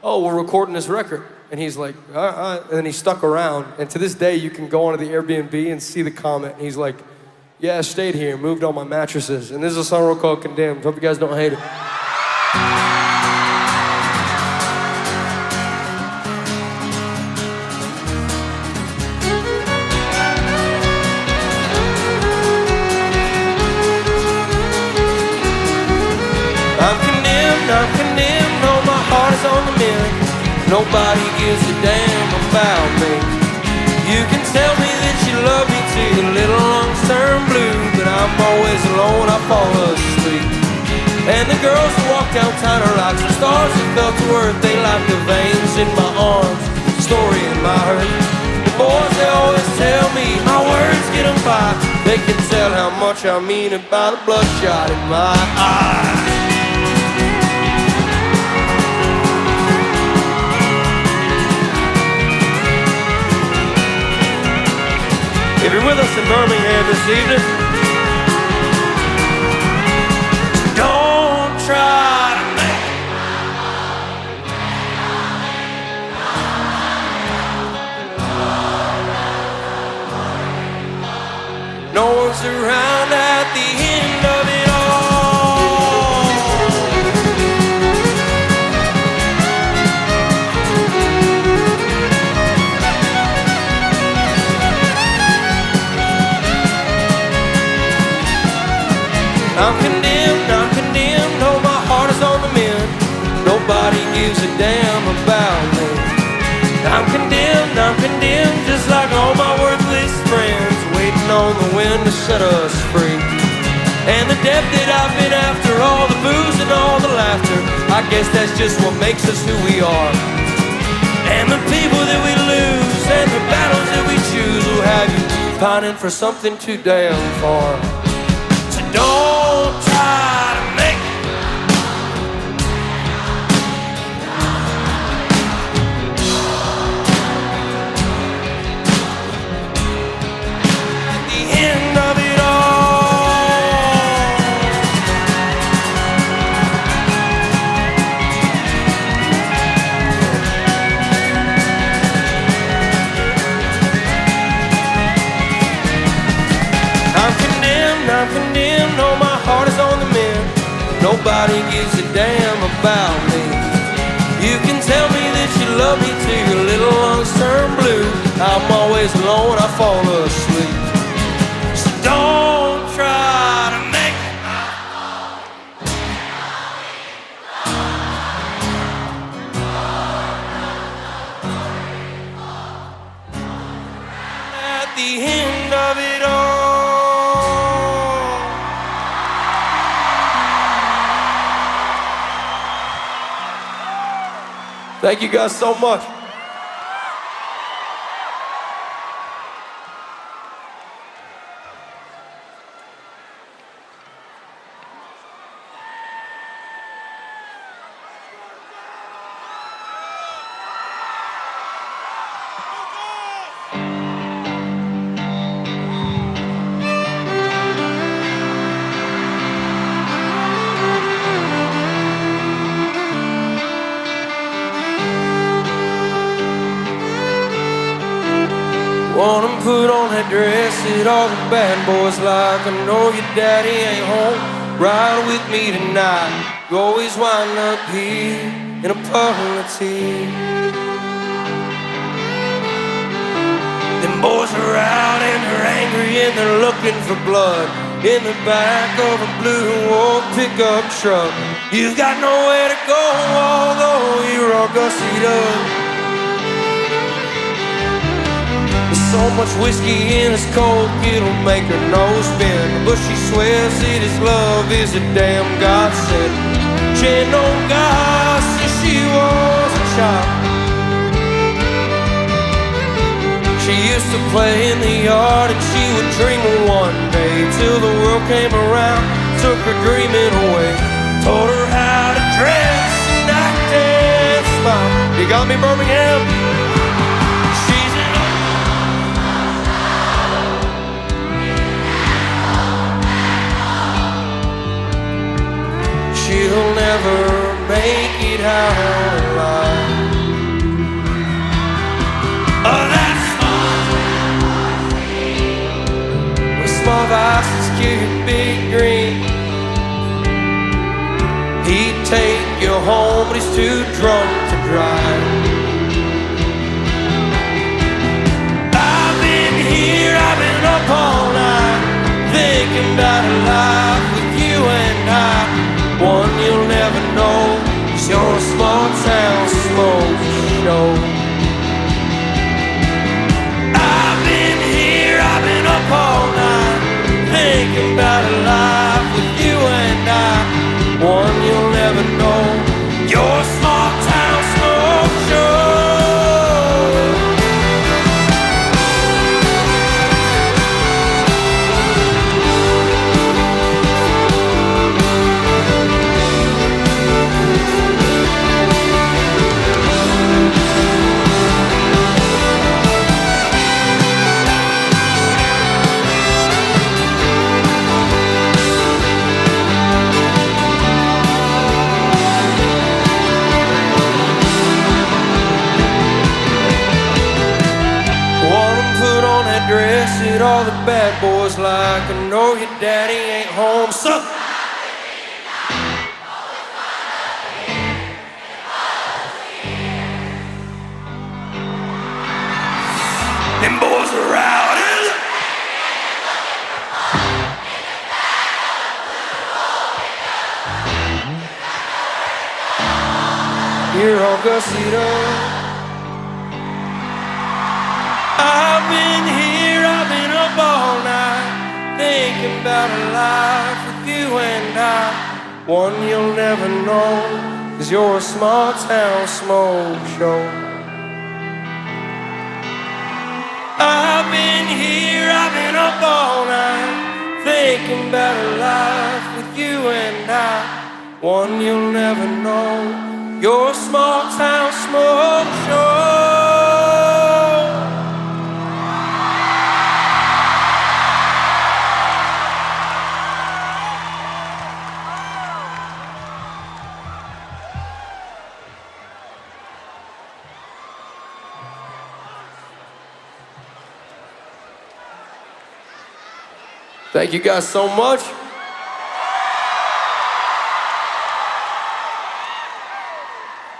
"Oh, we're recording this record." And he's like, And then he stuck around. And to this day, you can go onto the Airbnb and see the comment. And he's like, "Yeah, I stayed here, moved all my mattresses." And this is a song called Condemned. Hope you guys don't hate it. I'm condemned, no, my heart is on the mend. Nobody gives a damn about me. You can tell me that you love me to a little long-term blue, but I'm always alone, I fall asleep. And the girls who walk downtown are like some stars that fell to earth. They like the veins in my arms, story in my heart. The boys, they always tell me my words get them by. They can tell how much I mean it by the bloodshot in my eye. If you're with us in Birmingham this evening, don't try to make it. No one's around at the end of it all. I'm condemned, no, my heart is on the mend. Nobody gives a damn about me. I'm condemned, just like all my worthless friends, waiting on the wind to set us free. And the depth that I've been after, all the booze and all the laughter, I guess that's just what makes us who we are. And the people that we lose and the battles that we choose will have you pining for something too damn far. So don't try to make it. At the end of it I'm condemned, no, my heart is on the mend. Nobody gives a damn about me. You can tell me that you love me till your little lungs turn blue. I'm always alone, I fall asleep. So don't try to make it. At the end of it all. Thank you guys so much. Wanna put on that dress that all the bad boys like. I know your daddy ain't home. Ride with me tonight. You always wind up here in a puddle of tears. Them boys are out and they're angry and they're looking for blood in the back of a blue and gold pickup truck. You've got nowhere to go, although you're all gussied up. So much whiskey in his coke, it'll make her nose bend. But she swears that his love is a damn godsend. She ain't known God since she was a child. She used to play in the yard and she would dream of one day, till the world came around, took her dreaming away. Told her how to dress and act and smile. You got me, Birmingham? She'll never make it out alive. Oh, that small with small vices, cute, big green. He'd take you home, but he's too drunk to drive. I've been here, I've been up all night, thinking about a life with you and I. One you'll never know, 'cause you're a small town smoke show. I've been here, I've been up all night, thinking about a life with you and I. One you'll never know, you're a small town smoke show. Dress that all the bad boys like. I know your daddy ain't home, so them boys are out and you're all gussied up. I've been here, I've been up all night, thinking about a life with you and I. One you'll never know, 'cause you're a small town smoke show. I've been here, I've been up all night, thinking about a life with you and I. One you'll never know, you're a small town smoke show. Thank you guys so much.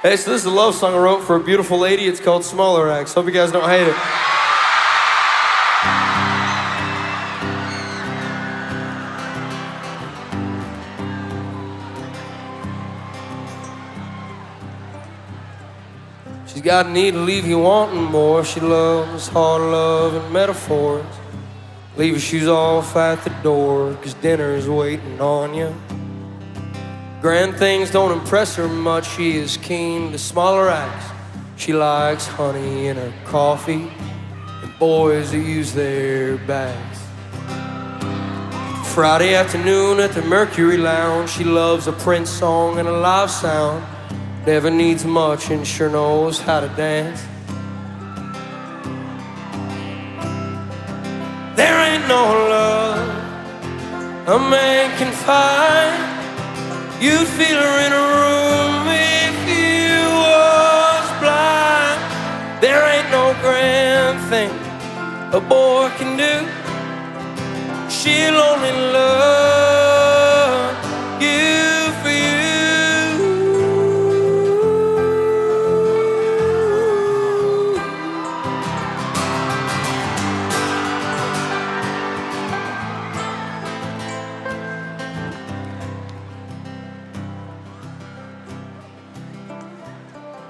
Hey, so this is a love song I wrote for a beautiful lady. It's called Smaller Axe. Hope you guys don't hate it. She's got a need to leave you wanting more. She loves hard love and metaphors. Leave your shoes off at the door, 'cause dinner's waiting on you. Grand things don't impress her much. She is keen to smaller acts. She likes honey in her coffee and boys who use their bags. Friday afternoon at the Mercury Lounge, she loves a Prince song and a live sound. Never needs much and sure knows how to dance. There ain't no love a man can find. You'd feel her in a room if you was blind. There ain't no grand thing a boy can do. She'll only love you for you.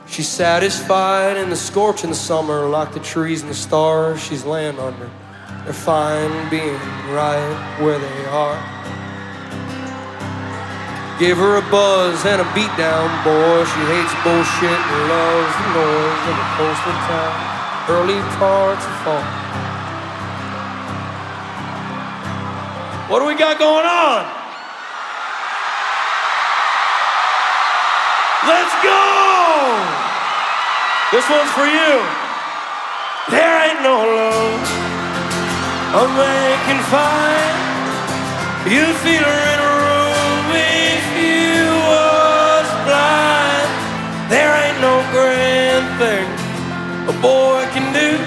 She's satisfied in the scorch in the summer, like the trees and the stars she's laying under. They're fine being right where they are. Give her a buzz and a beat down, boy. She hates bullshit and loves the noise of a coastal town. Early parts of fall. What do we got going on? Let's go! This one's for you. There ain't no love a man can find. You'd feel her in a room if you was blind. There ain't no grand thing a boy can do.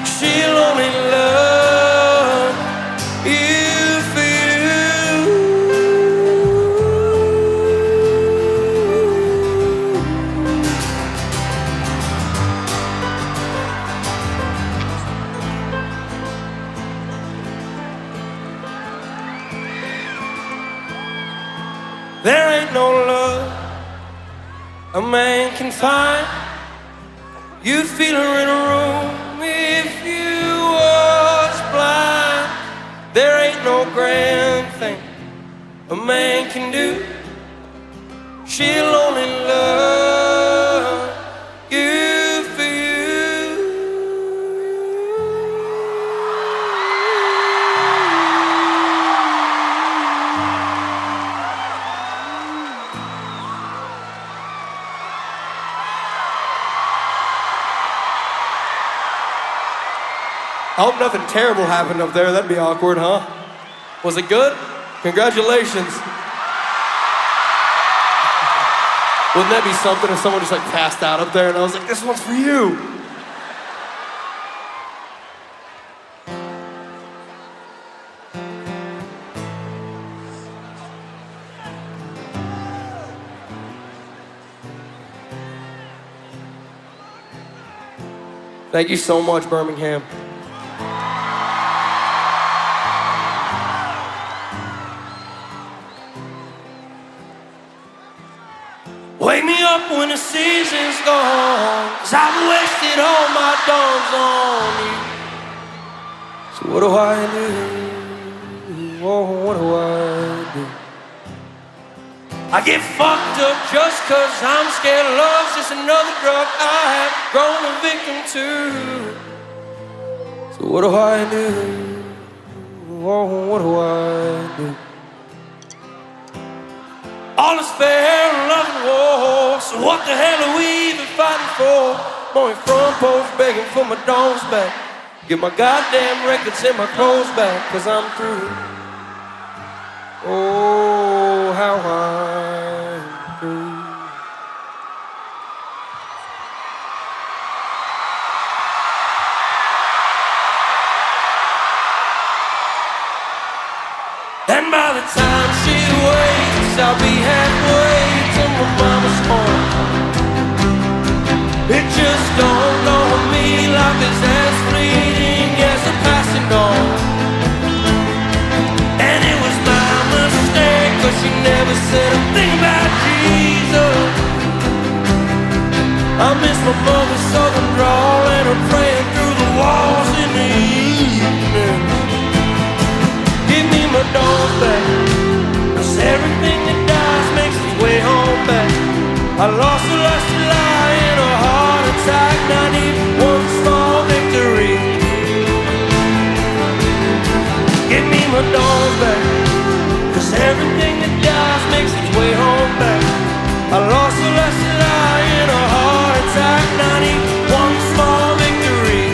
She'll only love you for you. There ain't no love a man can find. You'd feel her in a room if you was blind. There ain't no grand thing a man can do. She'll only love you for you. I hope nothing terrible happened up there. That'd be awkward, huh? Was it good? Congratulations. Wouldn't that be something if someone just like passed out up there and I was like, this one's for you? Thank you so much, Birmingham. Wake me up when the season's gone, 'cause I've wasted all my dawns on you. So what do I do? Oh, what do I do? I get fucked up just 'cause I'm scared love's just another drug I have grown a victim to. So what do I do? Oh, what do I do? All is fair in love and war, so what the hell are we even fighting for? Going front post begging for my dogs back. Get my goddamn records and my clothes back, 'cause I'm through. Oh, how I'm through. And by the time she wakes, I'll be halfway to my mama's home. It just dawned on me life is as fleeting as the passing dawn. And it was my mistake, 'cause she never said a thing about Jesus. I miss my mother's southern drawl and her praying through the walls in the evening. Give me my dog back, 'cause everything that died Give me my dawn's back, 'cause everything that dies makes its way home back. I lost the last lie in a heart attack. 91 small victory.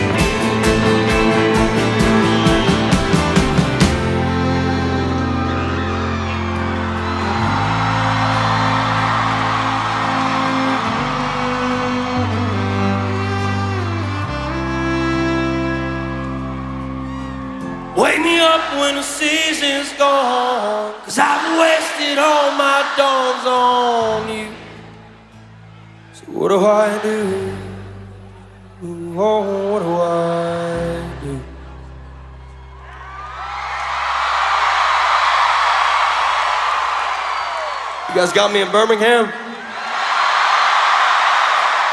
Wake me up when the season's gone, 'cause I've wasted all my dawns on you. So what do I do? Oh, what do I do? You guys got me in Birmingham?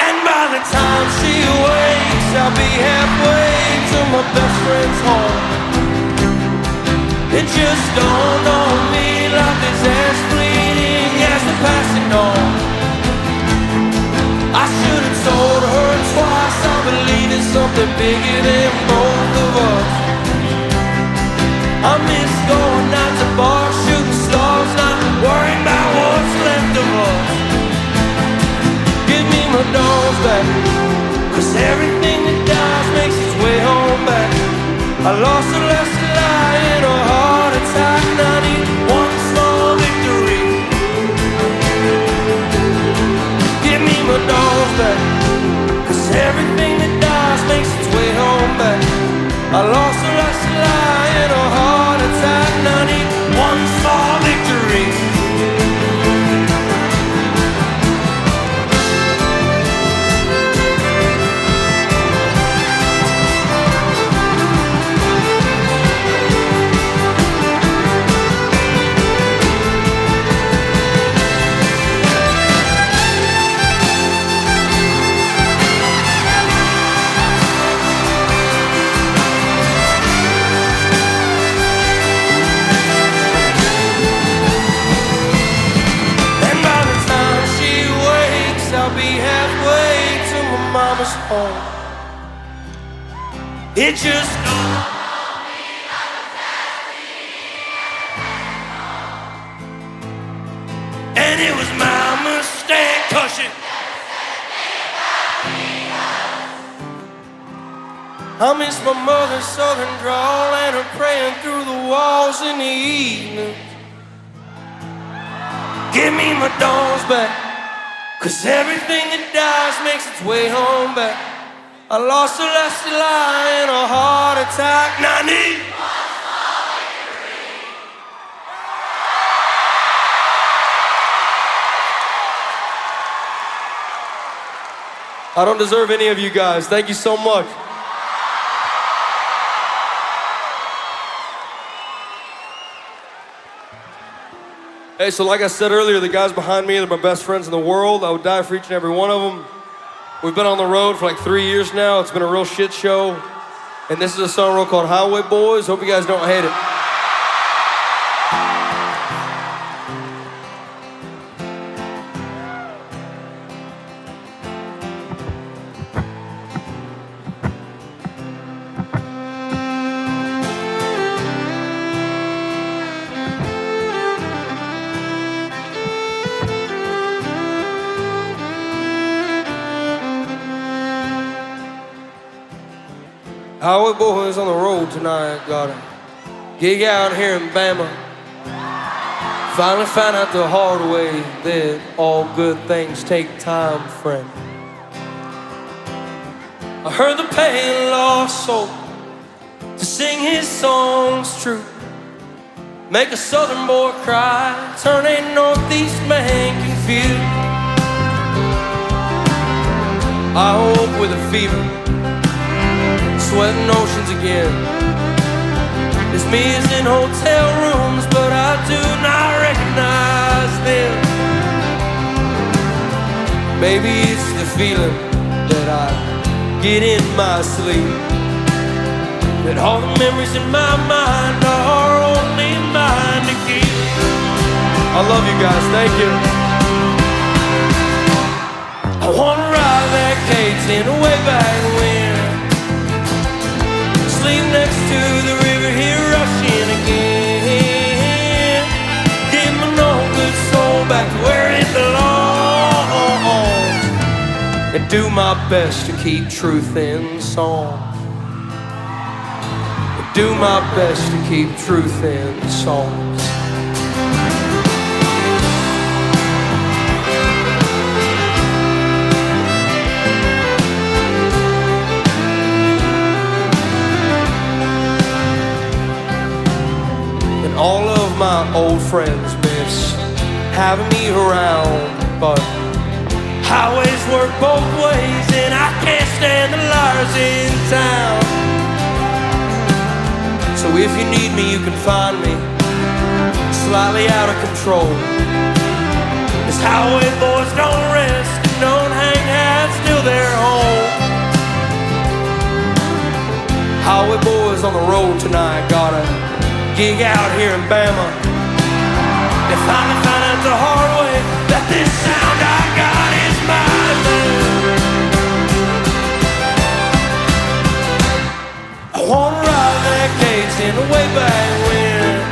And by the time she wakes, I'll be halfway to my best friend's home. It just dawned on me life is as fleeting as the passing dawn. I should have told her twice I believe in something bigger than both of us. I miss going out to bars, shooting stars, not worrying about what's left of us. Give me my dawn's back, 'cause everything that dies makes its way home back. I lost the last lie in a heart attack. 91 small victory. Give me my dawn's back, 'cause everything that dies makes its way home back. I lost the last lie in a heart attack. 91 small victory. Mama's home. It just dawned on me like a and it was my mistake, 'cause she I miss my mother's southern drawl and her praying through the walls in the evening. Give me my dawns back, 'cause everything that dies makes its way home back. I lost the last lie in a heart attack. 90. I don't deserve any of you guys. Thank you so much. Hey, so like I said earlier, the guys behind me are my best friends in the world. I would die for each and every one of them. We've been on the road for like 3 years now. It's been a real shit show. And this is a song real called Highway Boys. Hope you guys don't hate it. Highway Boys on the road tonight, got a gig out here in Bama. Finally found out the hard way that all good things take time, friend. I heard the pain lost soul to sing his songs true. Make a southern boy cry, turn a northeast man confused. I woke with a fever, sweating oceans again. This me is in hotel rooms, but I do not recognize them. Maybe it's the feeling that I get in my sleep, that all the memories in my mind are only mine to keep. I love you guys, thank you. I wanna ride that Quittin way back when, sleep next to the river here rushing do my best to keep truth in song. Do my best to keep truth in songs. And all of my old friends miss having me around, but highways work both ways, and I can't stand the liars in town. So if you need me, you can find me slightly out of control. This highway boys don't rest and don't hang hats till they're home. Highway boys on the road tonight, got a gig out here in Bama. They finally found out the hard way that this sound I got is mine. I wanna ride that cage in the way back when,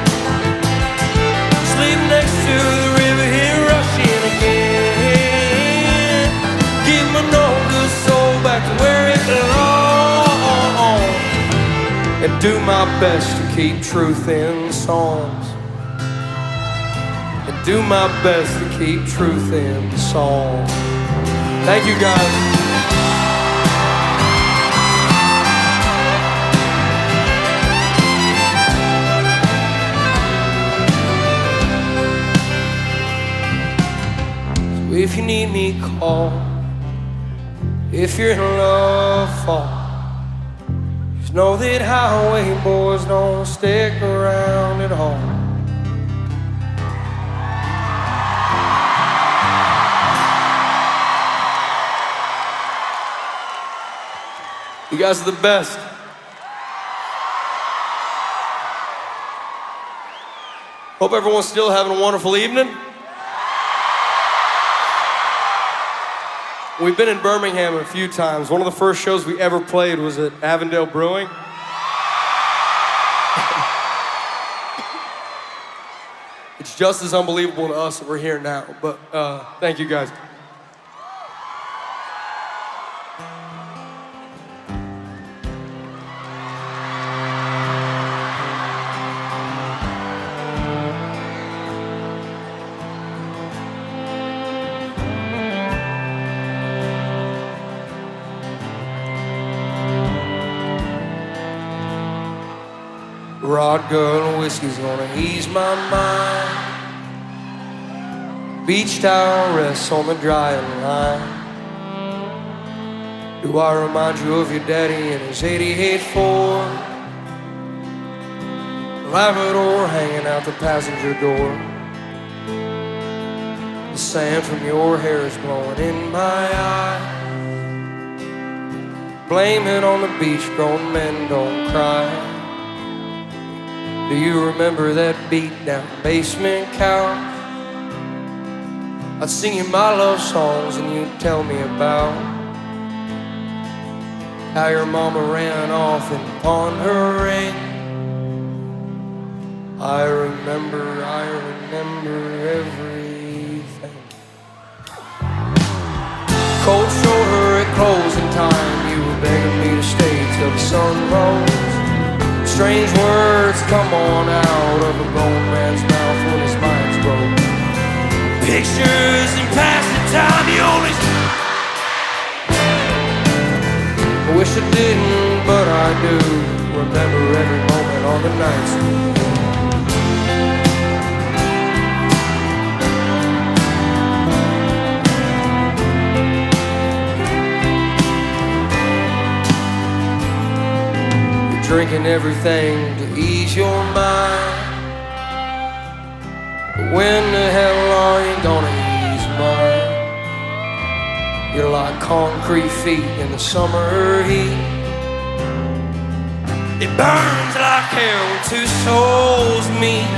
sleep next to the river here rushing again. Give my no good soul back to where it belongs, and do my best to keep truth in songs. And do my best to keep truth in song. Thank you guys. If you need me, call. If you're in love, fall. Just know that highway boys don't stick around at all. You guys are the best. Hope everyone's still having a wonderful evening. We've been in Birmingham a few times. One of the first shows we ever played was at Avondale Brewing. It's just as unbelievable to us that we're here now, but thank you guys. Vodka and whiskey's gonna ease my mind. Beach towel rests on the drying line. Do I remind you of your daddy and his 88 Ford? Labrador hanging out the passenger door. The sand from your hair is blowing in my eye. Blame it on the beach, grown men don't cry. Do you remember that beat down basement couch? I'd sing you my love songs and you'd tell me about how your mama ran off and pawned her ring. I remember everything. Cold shoulder at closing time, you were begging me to stay till the sun rose. Strange words come on out of a grown man's mouth when his mind's broke. Pictures and passing time, you always I wish I didn't, but I do remember every moment on the nights. Drinking everything to ease your mind. But when the hell are you gonna ease mine? You're like concrete feet in the summer heat. It burns like hell when two souls meet.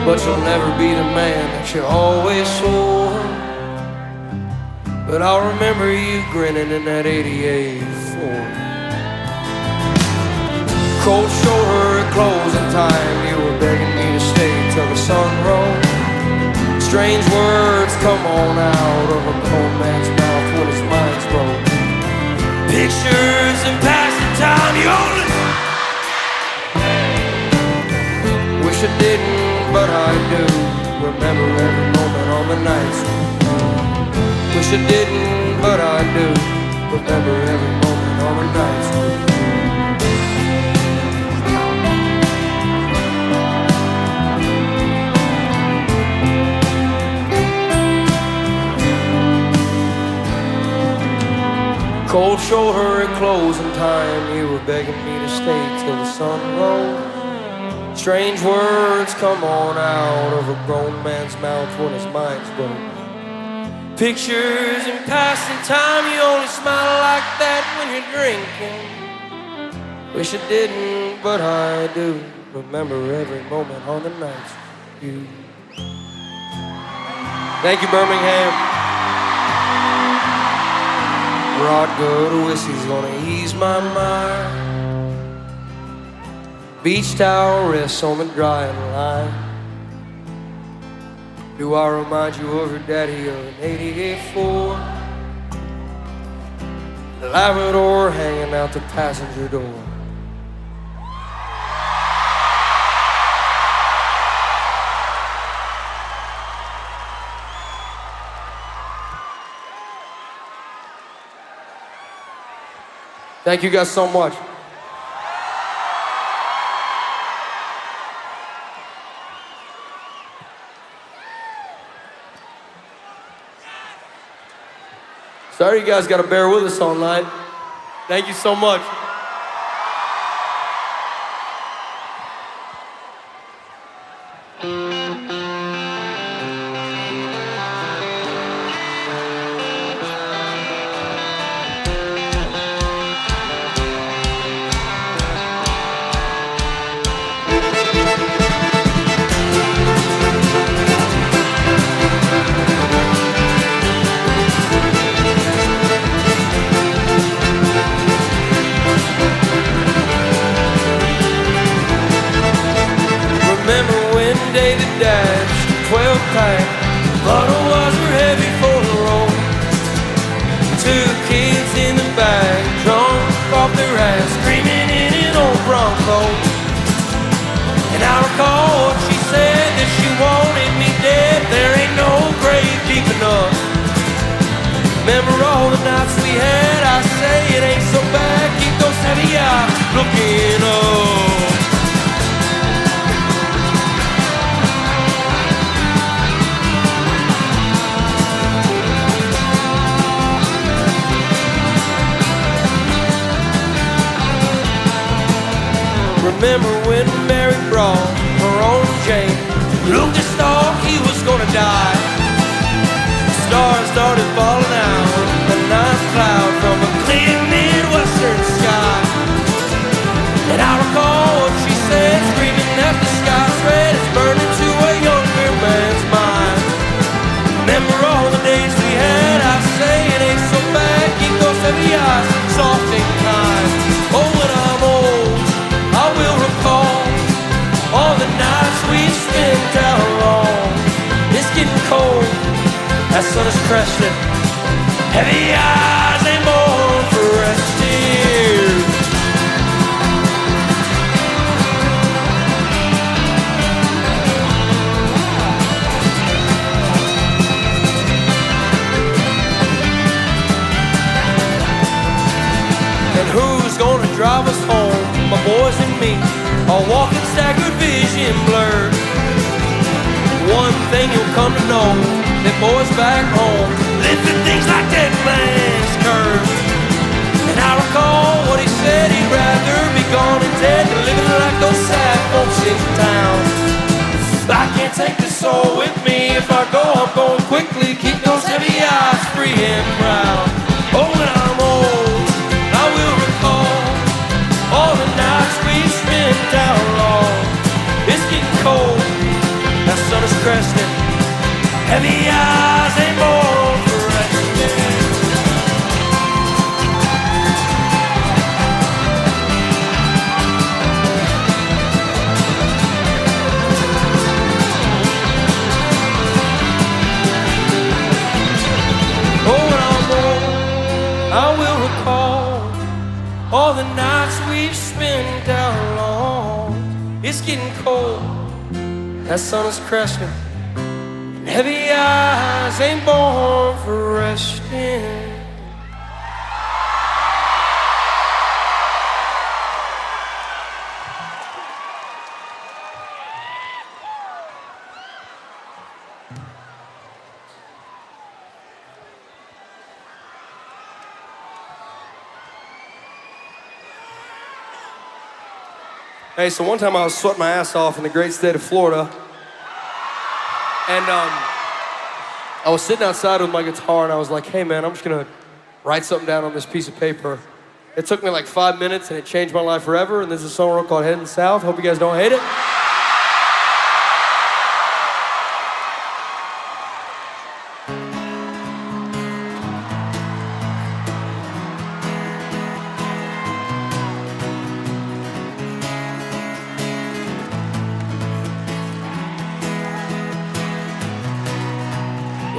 But you'll never be the man that you always swore. But I'll remember you grinning in that 88 Ford. Cold shoulder at closing time, you were begging me to stay till the sun rose. Strange words come on out of a grown man's mouth pictures and passing time. You only wish I didn't, but I do. Remember every moment on the nights. Wish I didn't, but I do. Remember every moment on the nights. Cold shoulder at closing time, you were begging me to stay till the sun rose. Strange words come on out of a grown man's mouth when his mind's broke. Pictures and passing time, you only smile like that when you're drinking. Wish I didn't, but I do. Remember every moment on the nights you. Thank you, Birmingham. Good whiskey's gonna ease my mind. Beach towel rests on the drying line. Do I remind you of your daddy of an 88 Labrador hanging out the passenger door? Thank you guys so much. Sorry you guys got to bear with us all night. Thank you so much. David dashed 12 pack. Bottle-wise were heavy for the road. 2 kids in the back, drunk off their ass, screaming in an old Bronco. And I recall she said that she wanted me dead. There ain't no grave deep enough. Remember all the nights we had? I say it ain't so bad. Keep those heavy eyes looking up. Remember when Mary brought her own Jane? Looked as though he was gonna die. Stars started falling out, a night cloud from a clear Midwestern sky. And I recall what she said, screaming at the sky's red. It's burning to a younger man's mind. Remember all the days we had? I say it ain't so bad. Keep those heavy eyes soft and kind. Oh, when I'm old, I will recall all the nights we spent out alone. It's getting cold, that sun is cresting. Heavy eyes ain't born for resting. And who's gonna drive us home? My boys and me, all walking staggered, vision blurred. One thing you'll come to know, that boys back home lifting things like dead man's curve. And I recall what he said, he'd rather be gone and dead than living like those sad folks in town. I can't take this soul with me. If I go, I'm going quickly. Keep those heavy eyes free and proud. Oh, when I'm old, I will recall all the nights we spent out long. It's getting cold, that sun is cresting. Heavy eyes ain't born for resting. Oh, when I'm old, it's getting cold. That sun is cresting, and heavy eyes ain't born for resting. Hey, so one time I was sweating my ass off in the great state of Florida, and I was sitting outside with my guitar, and I was like, hey man, I'm just gonna write something down on this piece of paper. It took me like 5 minutes, and it changed my life forever, and this is a song called Heading South. Hope you guys don't hate it.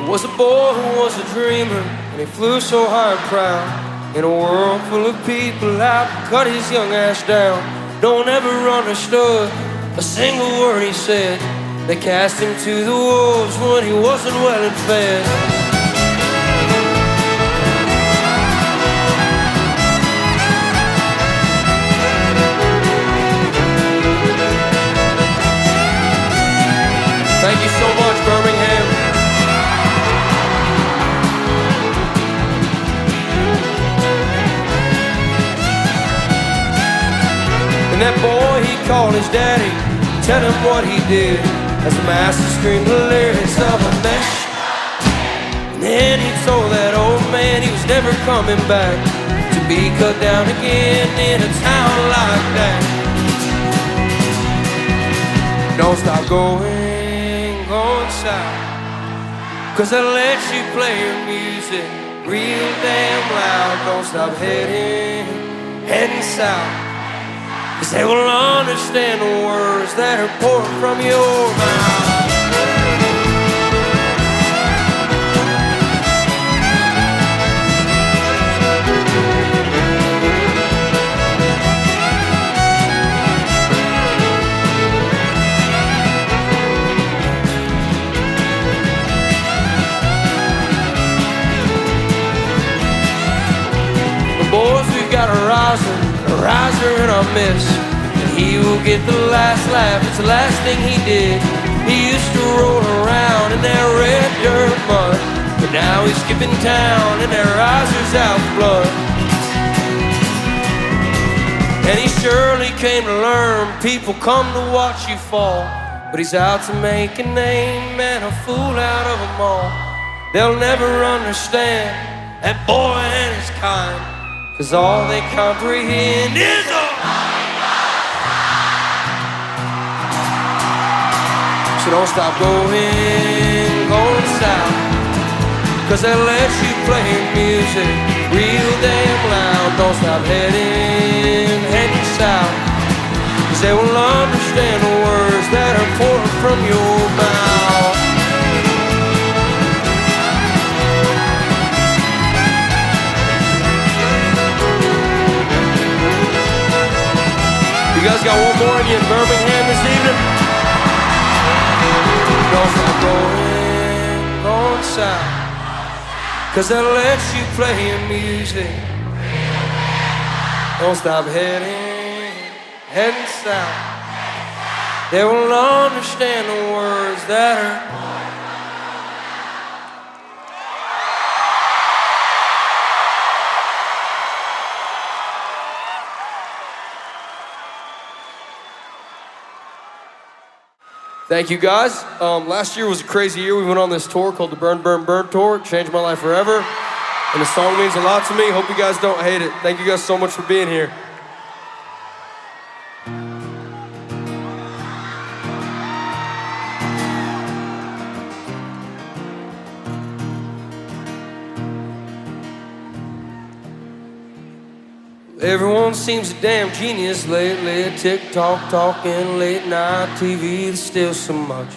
Was a boy who was a dreamer, and he flew so high and proud. In a world full of people out, cut his young ass down. No one ever understood a single word he said. They cast him to the wolves when he wasn't well and fed. Thank you so much, Birmingham. And that boy, he called his daddy, tell him what he did, as the master screamed the lyrics of a mess. And then he told that old man he was never coming back to be cut down again in a town like that. Don't stop going south, 'cause I'll let you play your music real damn loud. Don't stop heading south, 'cause they will understand the words that are pouring from your mouth. The boys, we've got a riser in our midst, and he will get the last laugh. It's the last thing he did. He used to roll around in that red dirt mud, but now he's skipping town and that riser's out with blood. And he surely came to learn people come to watch you fall, but he's out to make a name and a fool out of them all. They'll never understand that boy and his kind, 'cause all they comprehend is a... So don't stop going south, 'cause they'll let you play your music real damn loud. Don't stop heading south, 'cause they will understand the words that are pouring from your mouth. You guys got one more in you in Birmingham this evening? Don't stop going south, 'cause they'll let you play your music. Don't stop heading south. They will understand the words that are... Thank you guys. Last year was a crazy year. We went on this tour called the Burn Tour. It changed my life forever. And the song means a lot to me. Hope you guys don't hate it. Thank you guys so much for being here. Everyone seems a damn genius lately. TikTok talking, late night TV. There's still so much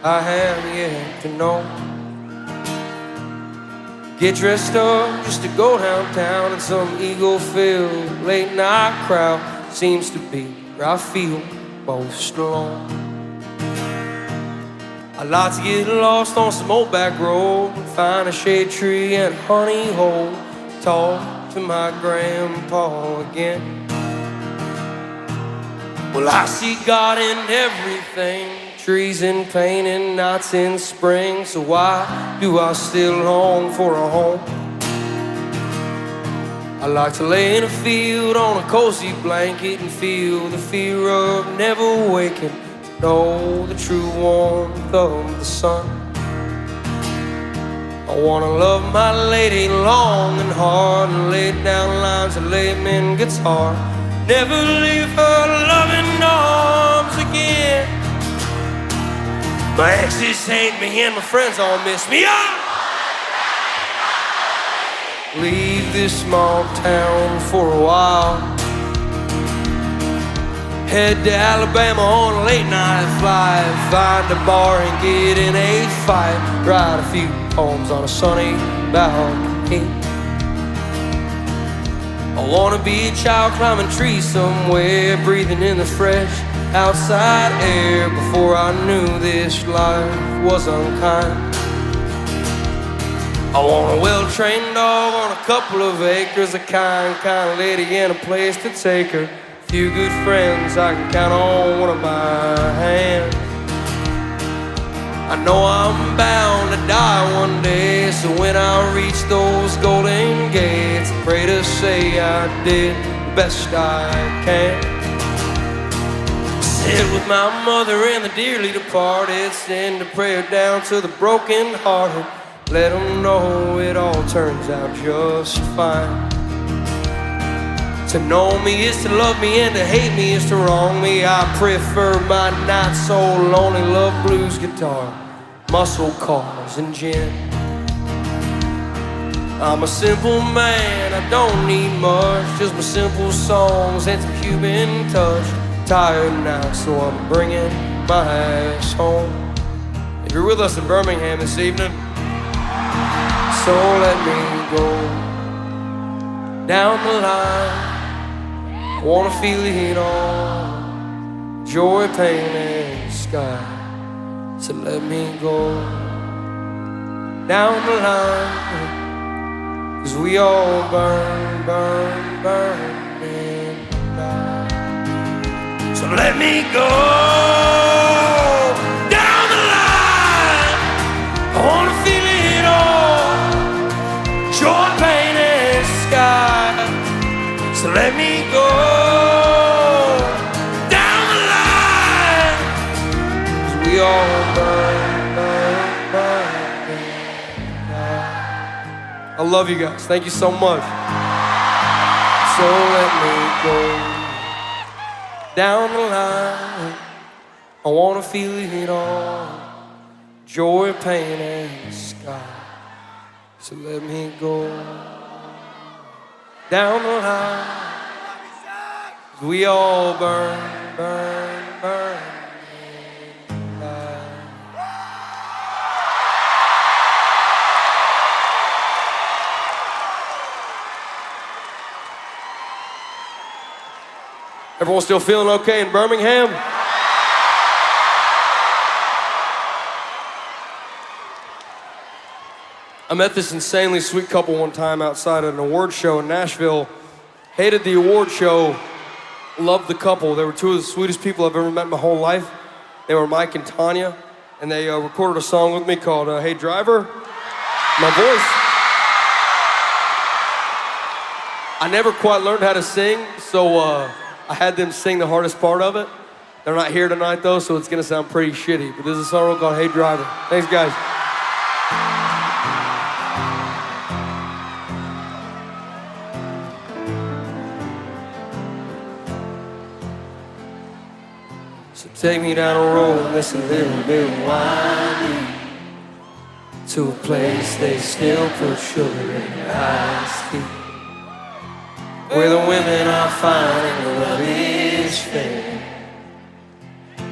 I have yet to know. Get dressed up just to go downtown, and some ego-filled late night crowd seems to be where I feel most alone. I'd like to get lost on some old back road and find a shade tree and a honey hole. Talk to my grandpa again. Well, I see God in everything, trees in pain and nights in spring. So why do I still long for a home? I like to lay in a field on a cozy blanket and feel the fear of never waking, to know the true warmth of the sun. I wanna love my lady long and hard and lay down lines of layman guitar. Never leave her loving arms again. My exes hate me and my friends all miss me. Leave this small town for a while. Head to Alabama on a late night flight. Find a bar and get in a fight. Write a few poems on a sunny balcony. I wanna be a child climbing trees somewhere, breathing in the fresh outside air. Before I knew this life was unkind. I want a well-trained dog on a couple of acres, a kind lady and a place to take her. A few good friends I can count on one of my hands. I know I'm bound to die one day, so when I reach those golden gates, I pray to say I did the best I can. Sit with my mother and the dearly departed, send a prayer down to the broken hearted. Let them know it all turns out just fine. To know me is to love me, and to hate me is to wrong me. I prefer my not so lonely love blues guitar, muscle cars and gin. I'm a simple man, I don't need much, just my simple songs and some human touch. Tired now, so I'm bringing my ass home. If you're with us in Birmingham this evening, so let me go down the line. I wanna feel it all, joy, pain, and sky. So let me go down the line, 'cause we all burn, burn, burn and die. So let me go down the line. I wanna feel it all, joy, pain, and sky. So let me go down the line, 'cause we all burn, burn, burn and die. I love you guys. Thank you so much. So let me go down the line. I wanna feel it all, joy, pain, and sky. So let me go down the line. We all burn, burn, burn and die. Everyone still feeling okay in Birmingham? I met this insanely sweet couple one time outside at an award show in Nashville. Hated the award show, loved the couple. They were two of the sweetest people I've ever met in my whole life. They were Mike and Tanya, and they recorded a song with me called Hey Driver. My voice. I never quite learned how to sing, so I had them sing the hardest part of it. They're not here tonight though, so it's gonna sound pretty shitty, but this is a song called Hey Driver. Thanks, guys. So take me down a road that's a little bit winding, to a place they still put sugar in your iced tea, where the women are fine and the love is fair.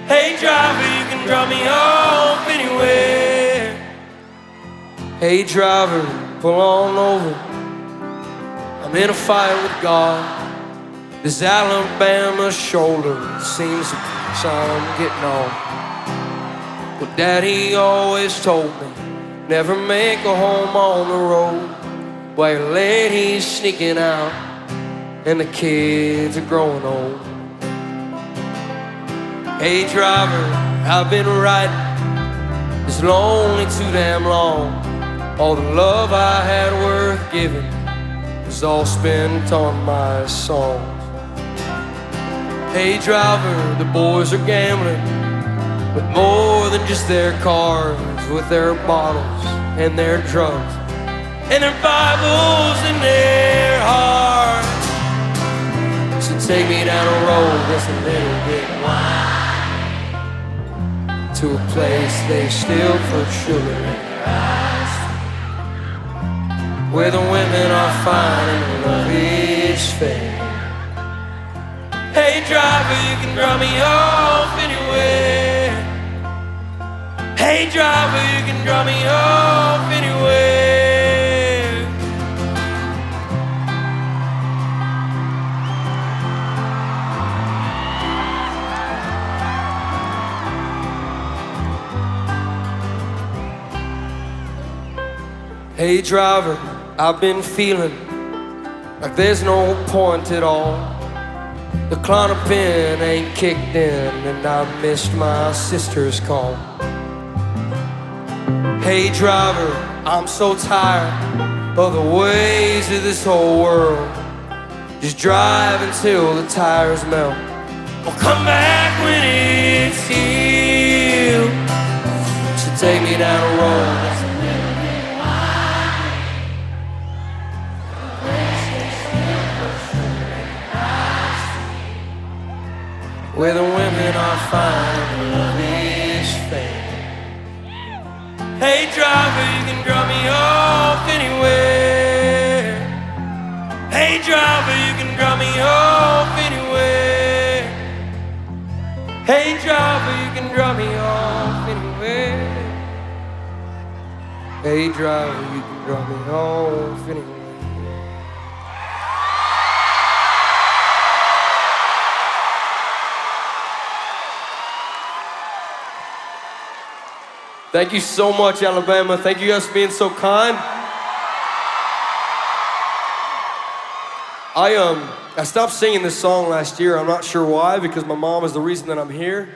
Hey driver, you can drop me off anywhere. Hey driver, pull on over. I'm in a fight with God. This Alabama shoulder seems to push I'm getting on. Well, Daddy always told me, never make a home on the road, while your lady's sneaking out and the kids are growing old. Hey driver, I've been riding this lonely too damn long. All the love I had worth giving was all spent on my songs. Hey driver, the boys are gambling with more than just their cars, with their bottles and their drugs and their Bibles in their hearts. So take me down a road that's a little bit wide, to a place they still put sugar in their eyes, where the women are fine and the love is fair. Hey driver, you can drop me off anywhere. Hey driver, you can drop me off anywhere. Hey driver, I've been feeling like there's no point at all. The Klonopin ain't kicked in and I missed my sister's call. Hey driver, I'm so tired of the ways of this whole world. Just drive until the tires melt. I'll come back when it's healed. So take me down a road that's a little bit wide, a place they still put sugar in eyes, where the women are fine and the love is fair. Hey driver, you can drop me off anywhere. Hey driver, you can drop me off anywhere. Hey driver, you can drop me off anywhere. Hey driver, you can drop me off anywhere. Thank you so much, Alabama. Thank you guys for being so kind. I stopped singing this song last year. I'm not sure why, because my mom is the reason that I'm here.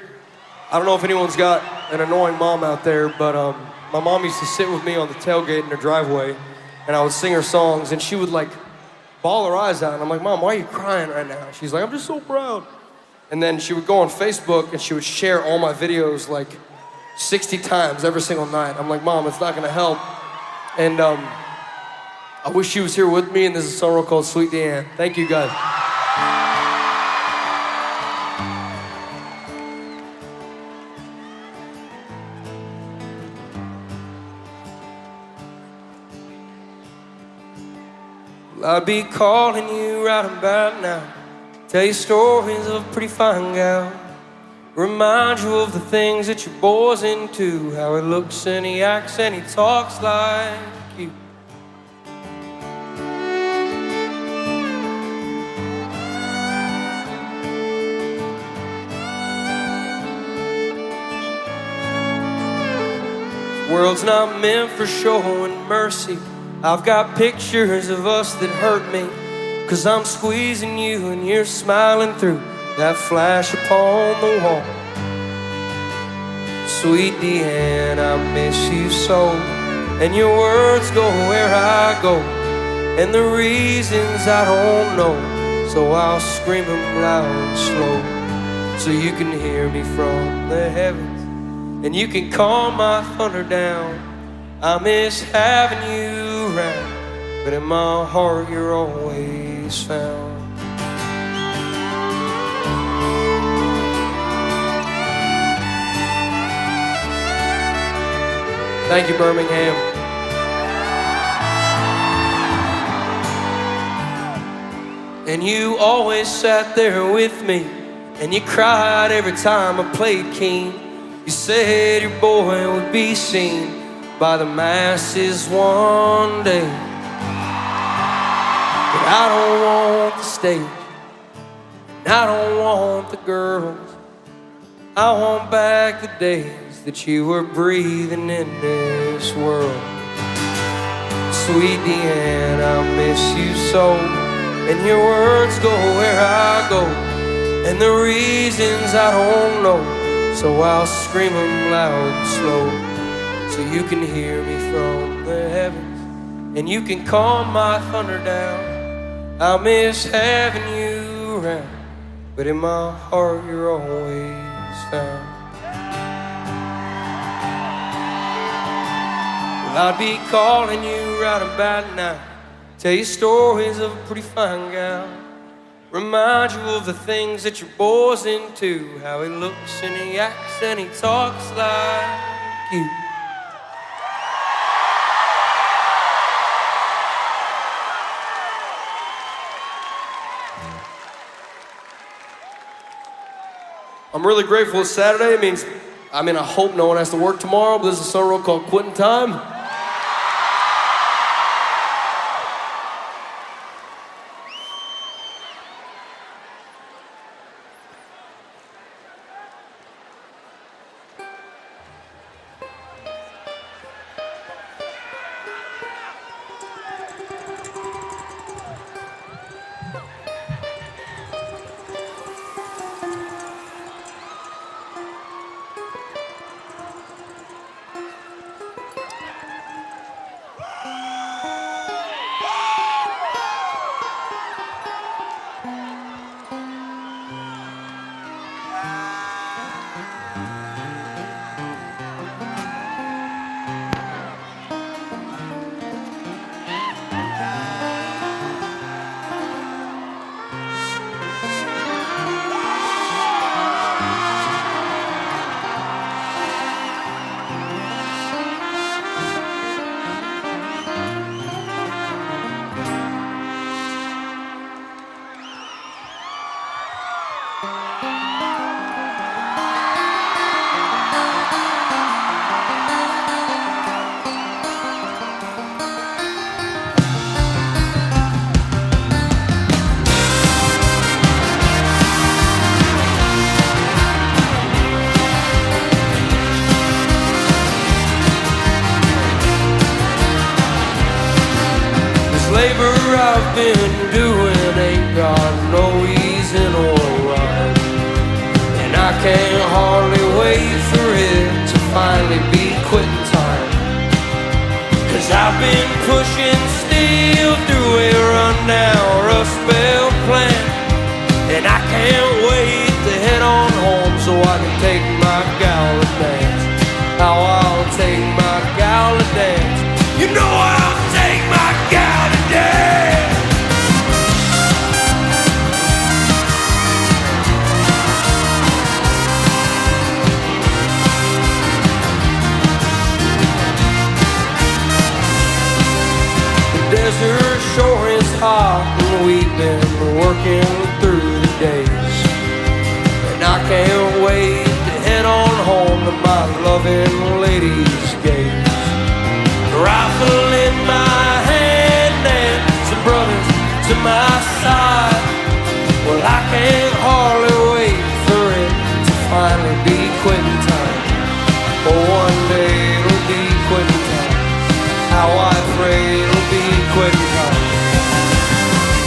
I don't know if anyone's got an annoying mom out there, but my mom used to sit with me on the tailgate in her driveway, and I would sing her songs, and she would like bawl her eyes out, and I'm like, Mom, why are you crying right now? She's like, I'm just so proud. And then she would go on Facebook, and she would share all my videos like 60 times every single night. I'm like, Mom, it's not gonna help. And I wish she was here with me, and this is a song called Sweet Deanne. Thank you, guys. Well, I'll be calling you right about now, tell you stories of a pretty fine gal, remind you of the things that your boy's into, how he looks and he acts and he talks like you. This world's not meant for showing mercy. I've got pictures of us that hurt me, 'cause I'm squeezing you and you're smiling through that flash upon the wall. Sweet Deanne, I miss you so, and your words go where I go, and the reasons I don't know, so I'll scream them loud and slow, so you can hear me from the heavens, and you can calm my thunder down. I miss having you around, but in my heart you're always found. Thank you, Birmingham. And you always sat there with me, and you cried every time I played keen. You said your boy would be seen by the masses one day, but I don't want the stage. I don't want the girls, I want back the days that you were breathing in this world. Sweet Deanne, I miss you so, and your words go where I go, and the reasons I don't know, so I'll scream them loud and slow, so you can hear me from the heavens, and you can calm my thunder down. I miss having you around, but in my heart you're always found. Well, I'd be calling you right about now, tell you stories of a pretty fine gal, remind you of the things that your boy's into, how he looks and he acts and he talks like you. I'm really grateful it's Saturday. It means, I hope no one has to work tomorrow, but there's a song roll called Quittin' Time. Labor I've been doing ain't got no reason or rhyme, and I can't hardly wait for it to finally be quitting time. 'Cause I've been pushing steel through a rundown Rust Belt plant, and I can't wait to head on home so I can take my gal to dance. How I'll take my gal to dance. You know I'll take my gal to dance. The desert sure is hot and we've been working through the days, and I can't wait to head on home to my loving lady's gaze. Rifle in my hand and some brothers to my side. Well, I can't hardly wait for it to finally be quitting time. But one day it'll be quitting time. How I pray it'll be quitting time.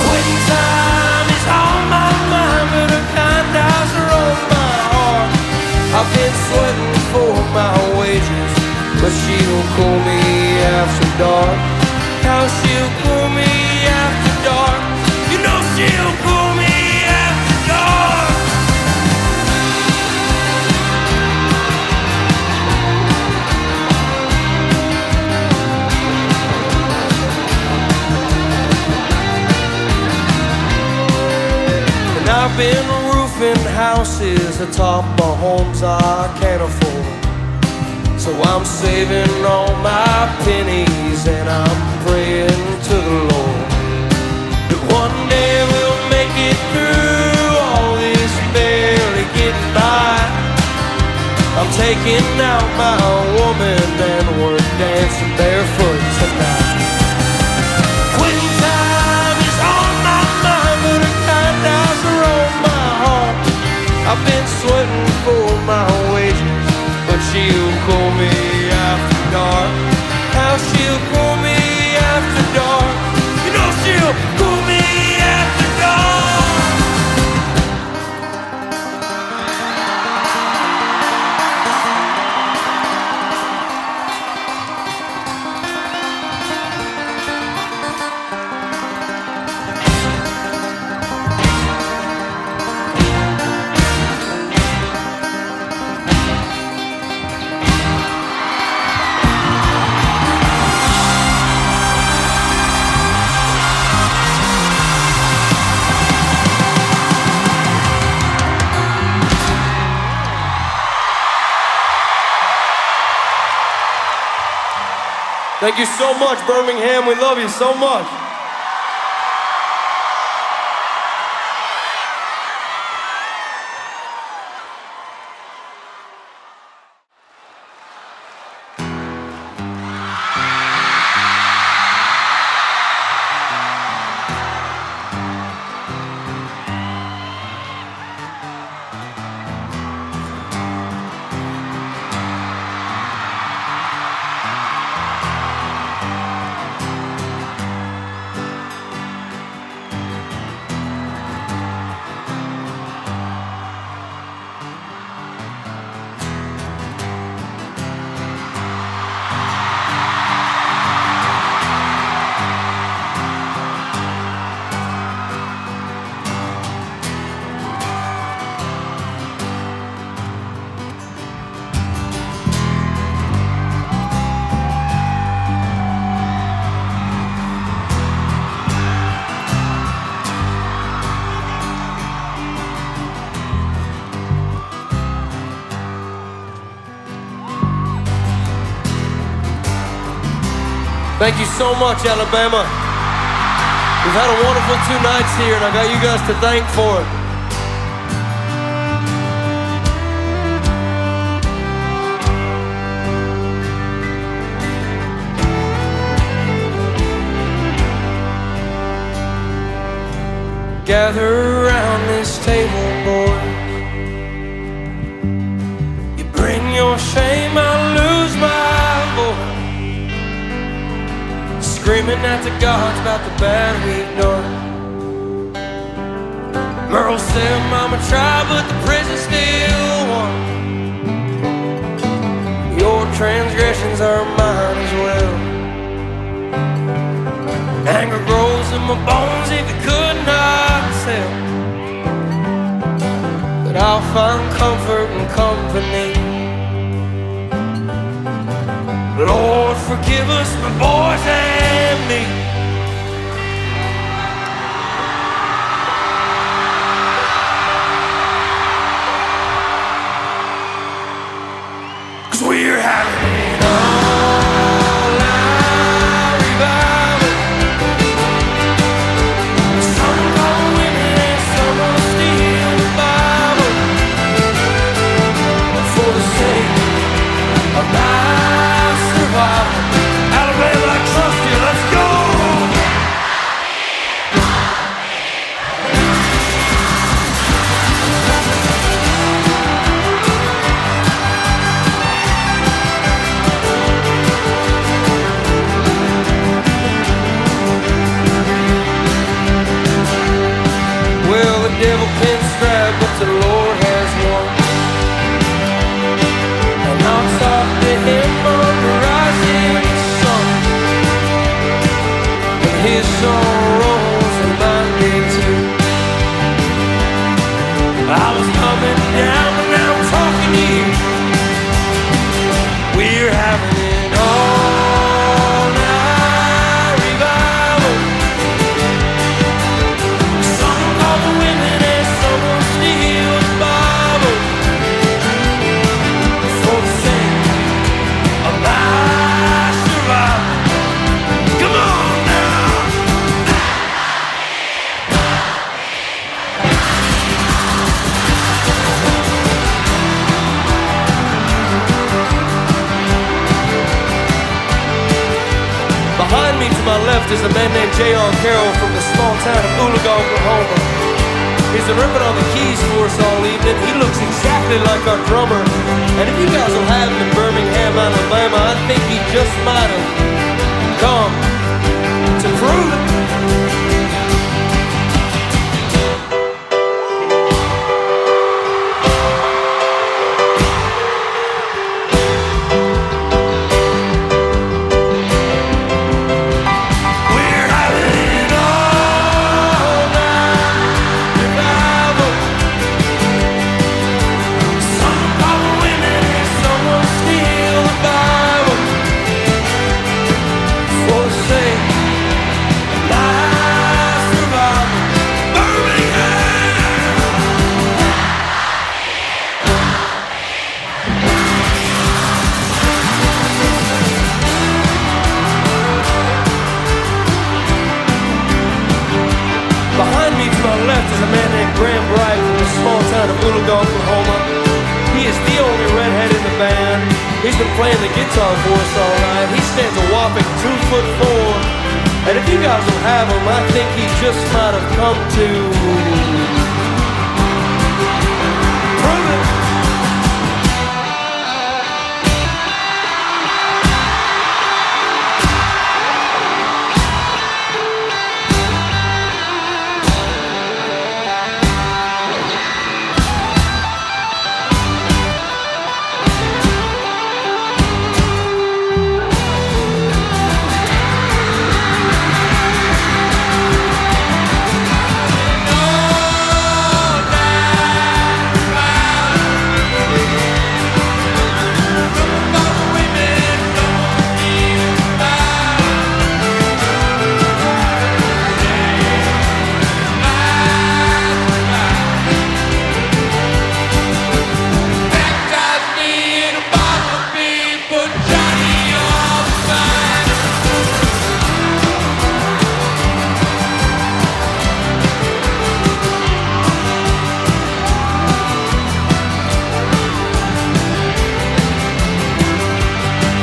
Quitting time is on my mind, but a kind eyes are on my heart. I've been sweating for my wages, but she'll call me after dark. How she'll call me after dark. You know she'll call me after dark. And I've been roofing houses atop my homes I can't afford, so I'm saving all my pennies and I'm praying to the Lord that one day we'll make it through all this barely getting by. I'm taking out my woman and we're dancing barefoot tonight. Quitting time is on my mind, but a kind eyes are on my my wages, but she'll call me after dark. How she'll call me after dark. You know she'll call me after dark. Thank you so much, Birmingham. We love you so much. Thank you so much, Alabama. We've had a wonderful 2 nights here, and I got you guys to thank for it. Gather around this table, boys. You bring your shame, I lose my voice. Screaming at the gods about the bad we've done. Merle said, Mama tried, but the prison still won. Your transgressions are mine as well. Anger grows in my bones if you could not tell. But I'll find comfort and company. Lord, forgive us, my boys and me. 'Cause we're having it all-night revival. Some call women and some will steal the Bible. For the sake of my survival. Alabama, I trust you, let's go! Well, the devil can strike, but the Lord has won. And I'll talk to him on the rising sun. And his sorrows and mine did too. I was coming down, but now I'm talking to you. We're having it all-night revival. Some call the women and some will steal the Bible. For the sake of my survival. Come on now! Behind me to my left is a man named J.R. Carroll from the small town of Oologah, Oklahoma. He's been ripping on the keys for us all evening. He looks exactly like our drummer. And if you guys will have him in Birmingham, Alabama, I think he just might have come to prove it. Bryan from the small town of Oklahoma. He is the only redhead in the band. He's been playing the guitar for us all night. He stands a whopping 2'4", and if you guys will have him, I think he just might have come to prove it.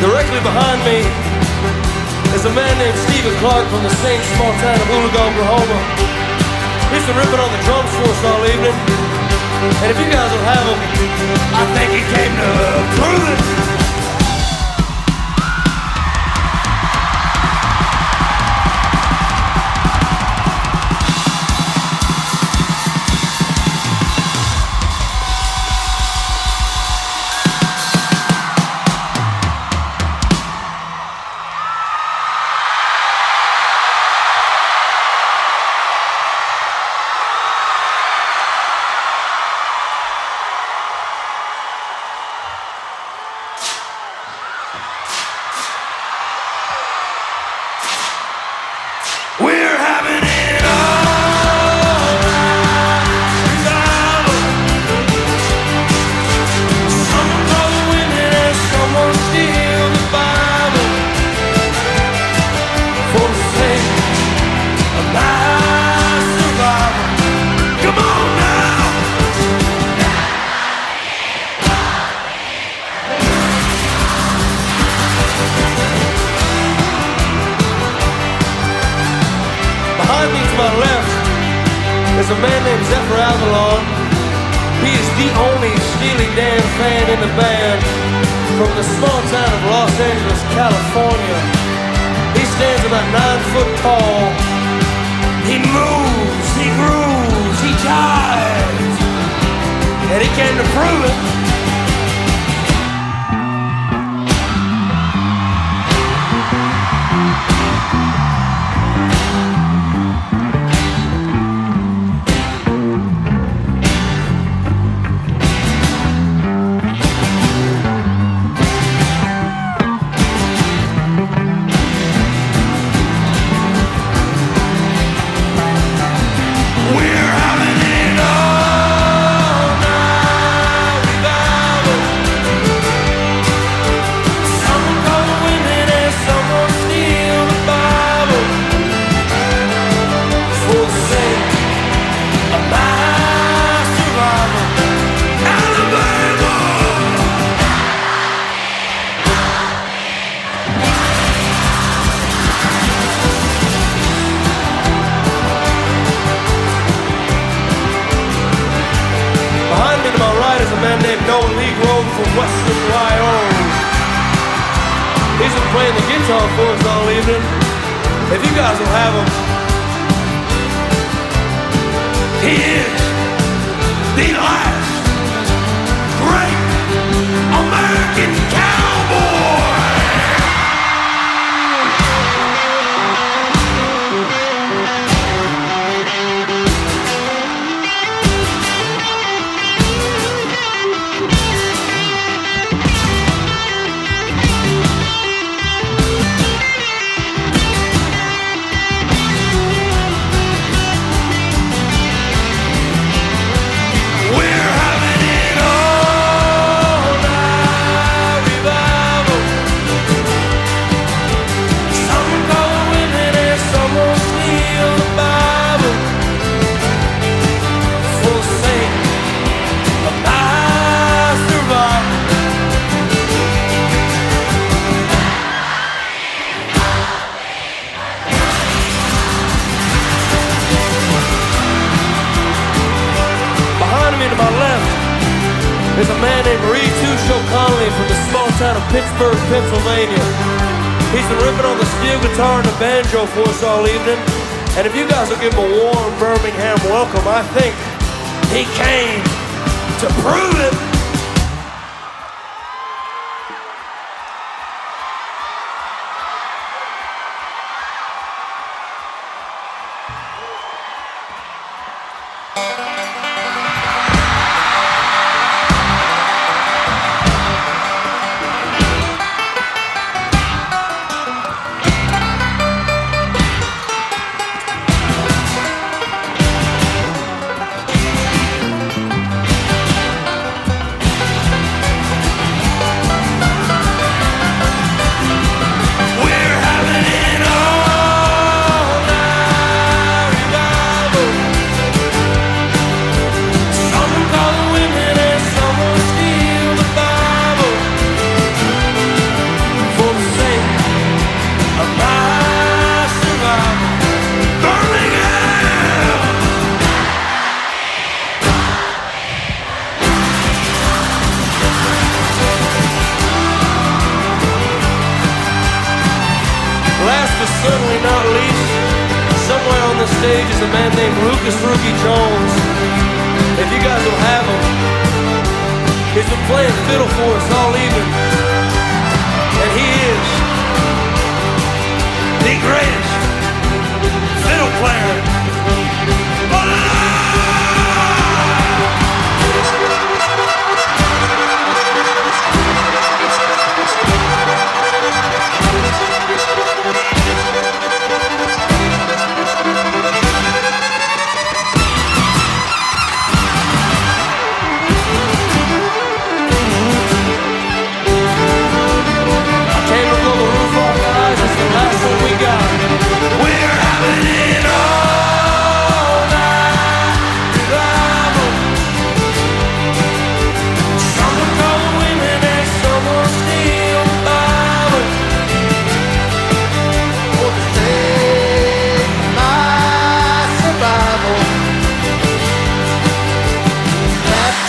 Directly behind me is a man named Stephen Clark from the same small town of Oklahoma. He's been ripping on the drums for us all evening. And if you guys will have him, I think he came to prove it. To my left is a man named Zephyr Avalon. He is the only Steely Dan fan in the band from the small town of Los Angeles, California. He stands about 9 foot tall. He moves, he grooves, he jives, and he came to prove it. We're having it all night. from Western Wyoming. He's been playing the guitar for us all evening. If you guys will have him. He is the last great American cowboy. To my left is a man named Reed O'Connell from the small town of Pittsburgh, Pennsylvania. He's been ripping on the steel guitar and the banjo for us all evening. And if you guys will give him a warm Birmingham welcome, I think he came to prove it. Certainly not least, somewhere on the stage is a man named Lucas Rookie Jones. If you guys will have him, he's been playing fiddle for us all evening. And he is the greatest fiddle player alive!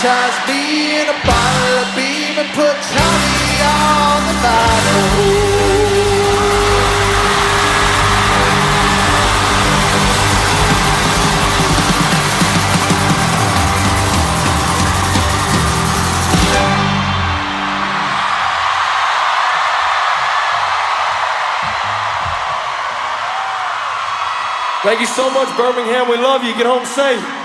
Baptize me in a bottle of beam and put Johnny on the bottle. Thank you so much, Birmingham. We love you. Get home safe.